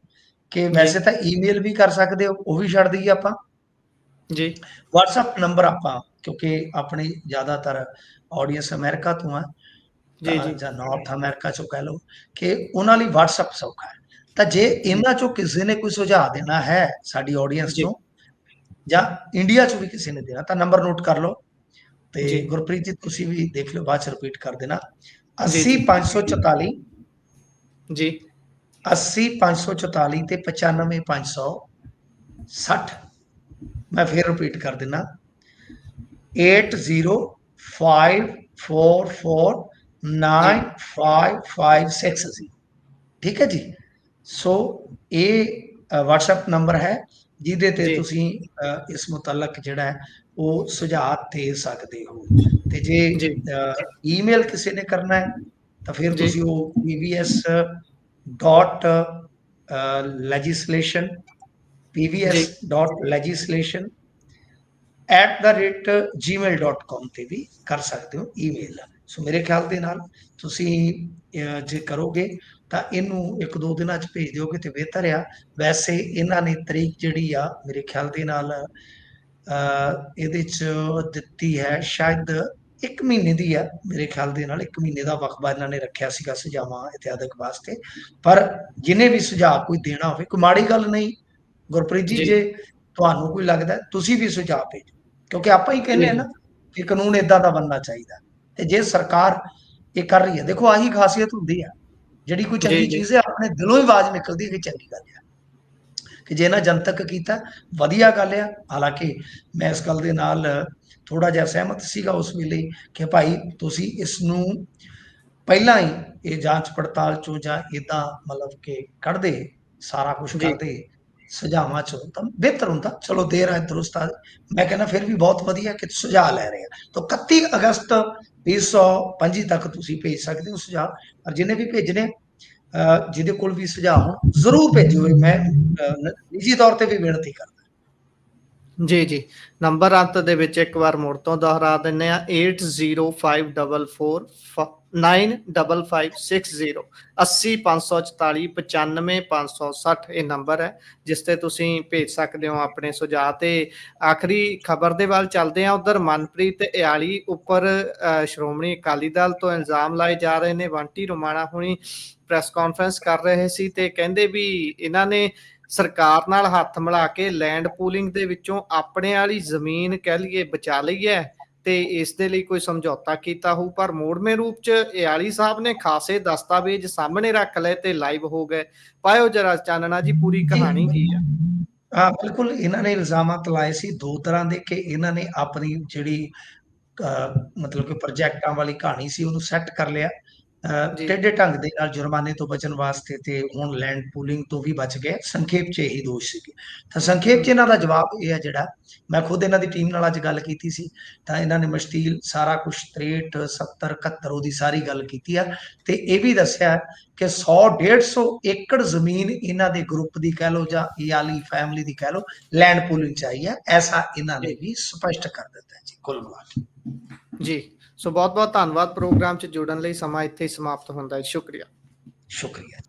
कि वैसे तो ईमेल भी कर सकते हो, वो भी छड़ दईए आपां। जी WhatsApp नंबर आपां, क्योंकि अपनी ज़्यादातर ऑडियंस अमेरिका तो है, जी जी ਜਾਂ ਨਾਰਥ ਅਮਰੀਕਾ ਚੋਂ ਕਹਿ ਲਓ, ਕਿ ਉਹਨਾਂ ਲਈ WhatsApp ਸੌਖਾ ਹੈ। ਤਾਂ ਜੇ ਇਹਨਾਂ ਚੋਂ ਕਿਸੇ ਨੇ ਕੋਈ ਸੁਝਾਅ ਦੇਣਾ ਹੈ ਸਾਡੀ ਆਡੀਅנס ਜੀ ਚੋਂ, ਜਾਂ ਇੰਡੀਆ ਚ ਵੀ ਕਿਸੇ ਨੇ ਦੇਣਾ, ਤਾਂ ਨੰਬਰ ਨੋਟ ਕਰ ਲਓ। ਤੇ ਜੀ ਗੁਰਪ੍ਰੀਤ ਜੀ ਤੁਸੀਂ ਵੀ ਦੇਖ ਲਿਓ, ਬਾਅਦ ਚ ਰਿਪੀਟ ਕਰ ਦੇਣਾ। ਜੀ 80 ਜੀ 544 ਜੀ 80 544 ਤੇ 95 560। ਮੈਂ ਫਿਰ ਰਿਪੀਟ ਕਰ ਦੇਣਾ, 8054495560। ਠੀਕ ਹੈ ਜੀ। ਸੋ ਇਹ WhatsApp ਨੰਬਰ ਹੈ ਜਿਹਦੇ ਤੇ ਜੀ ਤੁਸੀਂ ਇਸ ਮੁਤਲਕ ਜਿਹੜਾ ਹੈ ਉਹ ਸੁਝਾਅ ਦੇ ਸਕਦੇ ਹੋ। ਤੇ ਜੇ ਜੀ ਈਮੇਲ ਕਿਸੇ ਨੇ ਕਰਨਾ ਹੈ ਤਾਂ ਫਿਰ ਜੀ ਤੁਸੀਂ ਉਹ pvs.legislation ਜੀ pvs.legislation@gmail.com ਤੇ ਵੀ ਕਰ ਸਕਦੇ ਹੋ ਈਮੇਲ। ਸੋ ਮੇਰੇ ਖਿਆਲ ਦੇ ਨਾਲ ਤੁਸੀਂ ਜੇ ਕਰੋਗੇ ਤਾਂ ਇਹਨੂੰ 1-2 ਦਿਨਾਂ ਚ ਭੇਜ ਦਿਓਗੇ ਤੇ ਬਿਹਤਰ ਆ। ਵੈਸੇ ਇਹਨਾਂ ਨੇ ਤਰੀਕ ਜਿਹੜੀ ਆ ਮੇਰੇ ਖਿਆਲ ਦੇ ਨਾਲ ਇਹਦੇ ਚ ਦਿੱਤੀ ਹੈ, ਸ਼ਾਇਦ 1 ਮਹੀਨੇ ਦੀ ਆ ਮੇਰੇ ਖਿਆਲ ਦੇ ਨਾਲ। 1 ਮਹੀਨੇ ਦਾ ਵਕਫਾ ਇਹਨਾਂ ਨੇ ਰੱਖਿਆ ਸੀਗਾ ਸੁਝਾਵਾਂ ਇਤਿਆਦਿਕ ਵਾਸਤੇ। ਪਰ ਜਿਹਨੇ ਵੀ ਸੁਝਾਅ ਕੋਈ ਦੇਣਾ ਹੋਵੇ, ਕੋਈ ਮਾੜੀ ਗੱਲ ਨਹੀਂ ਗੁਰਪ੍ਰੀਤ ਜੀ, ਜੀ ਜੇ ਤੁਹਾਨੂੰ ਕੋਈ ਲੱਗਦਾ ਤੁਸੀਂ ਵੀ ਸੁਝਾਅ ਭੇਜੋ, ਕਿਉਂਕਿ ਆਪਾਂ ਹੀ ਕਹਿੰਦੇ ਆ ਨਾ ਕਿ ਕਾਨੂੰਨ ਇਦਾਂ ਦਾ ਬਣਨਾ ਚਾਹੀਦਾ। ਤੇ ਜੇ ਸਰਕਾਰ ਇਹ ਕਰ ਰਹੀ ਹੈ, ਦੇਖੋ ਆਹੀ ਖਾਸੀਅਤ ਹੁੰਦੀ ਆ, ਜਿਹੜੀ ਕੋਈ ਜੀ ਚੰਗੀ ਜੀ ਚੀਜ਼ ਹੈ ਆਪਣੇ ਦਿਲੋਂ ਹੀ ਆਵਾਜ਼ ਨਿਕਲਦੀ ਹੈ ਕਿ ਚੰਗੀ ਗੱਲ ਆ। ਕਿ ਜੇ ਇਹਨਾਂ ਜਨਤਕ ਕੀਤਾ ਵਧੀਆ ਗੱਲ ਆ। ਹਾਲਾਂਕਿ ਮੈਂ ਇਸ ਗੱਲ ਦੇ ਨਾਲ ਥੋੜਾ ਜਿਹਾ ਸਹਿਮਤ ਸੀਗਾ ਉਸ ਵੇਲੇ ਕਿ ਭਾਈ ਤੁਸੀਂ ਇਸ ਨੂੰ ਪਹਿਲਾਂ ਹੀ ਇਹ ਜਾਂਚ ਪੜਤਾਲ ਚੋਂ ਜਾਂ ਇਦਾਂ ਮਤਲਬ ਕਿ ਕੱਢਦੇ, ਸਾਰਾ ਕੁਝ ਜੀ ਕਰਦੇ ਸੁਝਾਵਾਂ ਚੋਂ, ਤਾਂ ਬਿਹਤਰ ਹੁੰਦਾ। ਚਲੋ ਦੇਰ ਆਏ ਦਰੁਸਤ ਆਏ, ਮੈਂ ਕਹਿੰਦਾ ਫਿਰ ਵੀ ਬਹੁਤ ਵਧੀਆ ਕਿ ਸੁਝਾਅ ਲੈ ਰਹੇ ਆ। ਤਾਂ 31 ਅਗਸਤ 2025 ਤੱਕ ਤੁਸੀਂ ਭੇਜ ਸਕਦੇ ਹੋ ਸੁਝਾਅ। ਔਰ ਜਿਹਨੇ ਵੀ ਭੇਜਣੇ, ਜਿਹਦੇ ਕੋਲ ਵੀ ਸੁਝਾਅ ਹੋਣ ਜ਼ਰੂਰ ਭੇਜਿਓ। ਮੈਂ ਨਿੱਜੀ ਤੌਰ ਤੇ ਵੀ ਬੇਨਤੀ ਕਰਦਾ। ਜੀ ਜੀ ਨੰਬਰ ਅੰਤ ਦੇ ਵਿੱਚ ਇੱਕ ਵਾਰ ਮੁੜ ਤੋਂ ਦੁਹਰਾ ਦਿੰਦੇ ਆ, 8054495560 80 544 95 560 ਇਹ ਨੰਬਰ ਹੈ ਜਿਸ ਤੇ ਤੁਸੀਂ ਭੇਜ ਸਕਦੇ ਹੋ ਆਪਣੇ ਸੁਝਾਅ। ਤੇ ਆਖਰੀ ਖਬਰ ਦੇ ਵੱਲ ਚੱਲਦੇ ਆ। ਉਧਰ ਮਨਪ੍ਰੀਤ ਇਆਲੀ ਉੱਪਰ ਸ਼੍ਰੋਮਣੀ ਅਕਾਲੀ ਦਲ ਤੋਂ ਇਲਜ਼ਾਮ ਲਾਏ ਜਾ ਰਹੇ ਨੇ। ਬੰਟੀ ਰੋਮਾਣਾ ਹੁਣੀ ਪ੍ਰੈਸ ਕਾਨਫਰੰਸ ਕਰ ਰਹੇ ਸੀ ਤੇ ਕਹਿੰਦੇ ਵੀ ਇਹਨਾਂ ਨੇ ਸਰਕਾਰ ਨਾਲ ਹੱਥ ਮਿਲਾ ਕੇ ਲੈਂਡ ਪੂਲਿੰਗ ਦੇ ਵਿੱਚੋਂ ਆਪਣੇ ਵਾਲੀ ਜ਼ਮੀਨ ਕਹਿ ਲਈਏ ਬਚਾ ਲਈ ਹੈ ਤੇ ਇਸ ਦੇ ਲਈ ਕੋਈ ਸਮਝੌਤਾ ਕੀਤਾ ਹੋਊ। ਪਰ ਮੋੜਵੇਂ ਰੂਪ ਚ ਇਆਲੀ ਸਾਹਿਬ ਨੇ ਖਾਸੇ ਦਸਤਾਵੇਜ਼ ਸਾਹਮਣੇ ਰੱਖ ਲਏ ਤੇ ਲਾਈਵ ਹੋ ਗਏ। ਪਾਇਓ ਜਰਾ ਚਾਨਣਾ ਜੀ, ਪੂਰੀ ਕਹਾਣੀ ਕੀ ਆ? ਹਾਂ ਬਿਲਕੁਲ, ਇਹਨਾਂ ਨੇ ਇਲਜ਼ਾਮਾਤ ਲਾਏ ਸੀ ਦੋ ਤਰ੍ਹਾਂ ਦੇ, ਕਿ ਇਹਨਾਂ ਨੇ ਆਪਣੀ ਜਿਹੜੀ ਮਤਲਬ ਕਿ ਪ੍ਰੋਜੈਕਟਾਂ ਵਾਲੀ ਕਹਾਣੀ ਸੀ ਉਹਨੂੰ ਸੈੱਟ ਕਰ ਲਿਆ ਟੇਢੇ ਢੰਗ ਦੇ ਨਾਲ ਜੁਰਮਾਨੇ ਤੋਂ ਬਚਣ ਵਾਸਤੇ, ਤੇ ਹੁਣ ਲੈਂਡ ਪੂਲਿੰਗ ਤੋਂ ਵੀ ਬਚ ਗਏ। ਸੰਖੇਪ 'ਚ ਇਹੀ ਦੋਸ਼ ਸੀਗੇ। ਤਾਂ ਸੰਖੇਪ 'ਚ ਇਹਨਾਂ ਦਾ ਜਵਾਬ ਇਹ ਹੈ, ਜਿਹੜਾ ਮੈਂ ਖੁਦ ਇਹਨਾਂ ਦੀ ਟੀਮ ਨਾਲ ਅੱਜ ਗੱਲ ਕੀਤੀ ਸੀ, ਤਾਂ ਇਹਨਾਂ ਨੇ ਮਸ਼ਤੀਲ ਸਾਰਾ ਕੁਝ 63 70 71 ਉਹਦੀ ਸਾਰੀ ਗੱਲ ਕੀਤੀ ਆ। ਤੇ ਇਹ ਵੀ ਦੱਸਿਆ ਕਿ 100-150 ਏਕੜ ਜ਼ਮੀਨ ਇਹਨਾਂ ਦੇ ਗਰੁੱਪ ਦੀ ਕਹਿ ਲਓ ਜਾਂ ਇਆਲੀ ਫੈਮਿਲੀ ਦੀ ਕਹਿ ਲਓ ਲੈਂਡ ਪੂਲਿੰਗ 'ਚ ਆਈ ਹੈ। ਐਸਾ ਇਹਨਾਂ ਨੇ ਵੀ ਸਪਸ਼ਟ ਕਰ ਦਿੱਤਾ ਜੀ ਕੁੱਲ ਮਿਲਾ ਕੇ। ਜੀ ਸੋ ਬਹੁਤ ਬਹੁਤ ਧੰਨਵਾਦ। ਪ੍ਰੋਗਰਾਮ 'ਚ ਜੁੜਨ ਲਈ। ਸਮਾਂ ਇੱਥੇ ਹੀ ਸਮਾਪਤ ਹੁੰਦਾ ਹੈ। ਸ਼ੁਕਰੀਆ। ਸ਼ੁਕਰੀਆ।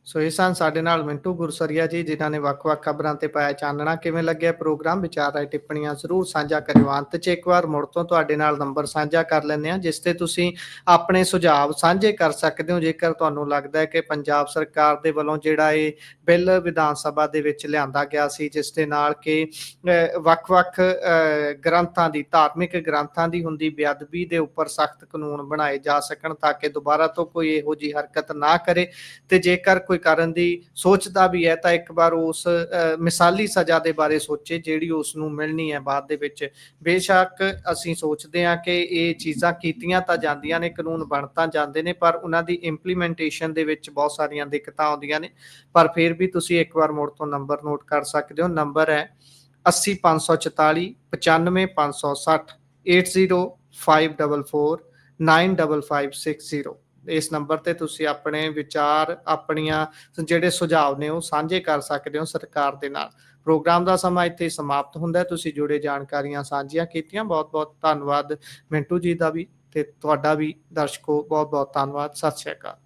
ਸੋ ਇਹ ਸਨ ਸਾਡੇ ਨਾਲ ਮਿੰਟੂ ਗੁਰਸਰੀਆ ਜੀ, ਜਿਨ੍ਹਾਂ ਨੇ ਵੱਖ-ਵੱਖ ਖਬਰਾਂ ਤੇ ਪਾਇਆ ਚਾਨਣਾ। ਕਿਵੇਂ ਲੱਗਿਆ ਪ੍ਰੋਗਰਾਮ? ਵਿਚਾਰ ਰਾਏ ਟਿੱਪਣੀਆਂ ਜ਼ਰੂਰ ਸਾਂਝਾ ਕਰਿਓ। ਅੰਤ 'ਚ ਇੱਕ ਵਾਰ ਮੁੜ ਤੋਂ ਤੁਹਾਡੇ ਨਾਲ ਨੰਬਰ ਸਾਂਝਾ ਕਰ ਲੈਂਦੇ ਹਾਂ, ਜਿਸ ਤੇ ਤੁਸੀਂ ਆਪਣੇ ਸੁਝਾਅ ਸਾਂਝੇ ਕਰ ਸਕਦੇ ਹੋ ਜੇਕਰ ਤੁਹਾਨੂੰ ਲੱਗਦਾ ਹੈ ਕਿ ਪੰਜਾਬ ਸਰਕਾਰ ਦੇ ਵੱਲੋਂ ਜਿਹੜਾ ਇਹ ਬਿੱਲ ਵਿਧਾਨ ਸਭਾ ਦੇ ਵਿੱਚ ਲਿਆਂਦਾ ਗਿਆ ਸੀ, ਜਿਸ ਦੇ ਨਾਲ ਕਿ ਵੱਖ-ਵੱਖ ਗ੍ਰੰਥਾਂ ਦੀ, ਧਾਰਮਿਕ ਗ੍ਰੰਥਾਂ ਦੀ ਹੁੰਦੀ ਬੇਅਦਬੀ ਦੇ ਉੱਪਰ ਸਖਤ ਕਾਨੂੰਨ ਬਣਾਏ ਜਾ ਸਕਣ, ਤਾਂ ਕਿ ਦੁਬਾਰਾ ਤੋਂ ਕੋਈ ਇਹੋ ਜਿਹੀ ਹਰਕਤ ਨਾ ਕਰੇ। ਤੇ ਜੇਕਰ ਕੋਈ ਕਰਨ ਦੀ ਸੋਚਦਾ ਵੀ ਹੈ ਤਾਂ ਇੱਕ ਵਾਰ ਉਸ ਮਿਸਾਲੀ ਸਜ਼ਾ ਦੇ ਬਾਰੇ ਸੋਚੇ ਜਿਹੜੀ ਉਸ ਨੂੰ ਮਿਲਣੀ ਹੈ ਬਾਅਦ ਦੇ ਵਿੱਚ। ਬੇਸ਼ੱਕ ਅਸੀਂ ਸੋਚਦੇ ਹਾਂ ਕਿ ਇਹ ਚੀਜ਼ਾਂ ਕੀਤੀਆਂ ਤਾਂ ਜਾਂਦੀਆਂ ਨੇ, ਕਾਨੂੰਨ ਬਣ ਤਾਂ ਜਾਂਦੇ ਨੇ, ਪਰ ਉਹਨਾਂ ਦੀ ਇੰਪਲੀਮੈਂਟੇਸ਼ਨ ਦੇ ਵਿੱਚ ਬਹੁਤ ਸਾਰੀਆਂ ਦਿੱਕਤਾਂ ਆਉਂਦੀਆਂ ਨੇ। ਪਰ ਫਿਰ ਵੀ ਤੁਸੀਂ ਇੱਕ ਵਾਰ ਮੁੜ ਤੋਂ ਨੰਬਰ ਨੋਟ ਕਰ ਸਕਦੇ ਹੋ। ਨੰਬਰ ਹੈ 80 544 95 560 8054495560। ਇਸ ਨੰਬਰ ਤੇ ਤੁਸੀਂ ਆਪਣੇ ਵਿਚਾਰ, ਆਪਣੀਆਂ ਜਿਹੜੇ ਸੁਝਾਅ ਨੇ ਉਹ ਸਾਂਝੇ ਕਰ ਸਕਦੇ ਹੋ ਸਰਕਾਰ ਦੇ ਨਾਲ। ਪ੍ਰੋਗਰਾਮ ਦਾ ਸਮਾਂ ਇੱਥੇ ਸਮਾਪਤ ਹੁੰਦਾ ਹੈ। ਤੁਸੀਂ ਜੁੜੇ ਜਾਣਕਾਰੀਆਂ ਸਾਂਝੀਆਂ ਕੀਤੀਆਂ, ਬਹੁਤ ਬਹੁਤ ਧੰਨਵਾਦ ਮਿੰਟੂ ਜੀ ਦਾ ਵੀ, ਤੇ ਤੁਹਾਡਾ ਵੀ ਦਰਸ਼ਕੋ ਬਹੁਤ ਬਹੁਤ ਧੰਨਵਾਦ। ਸਤਿ ਸ਼੍ਰੀ ਅਕਾਲ।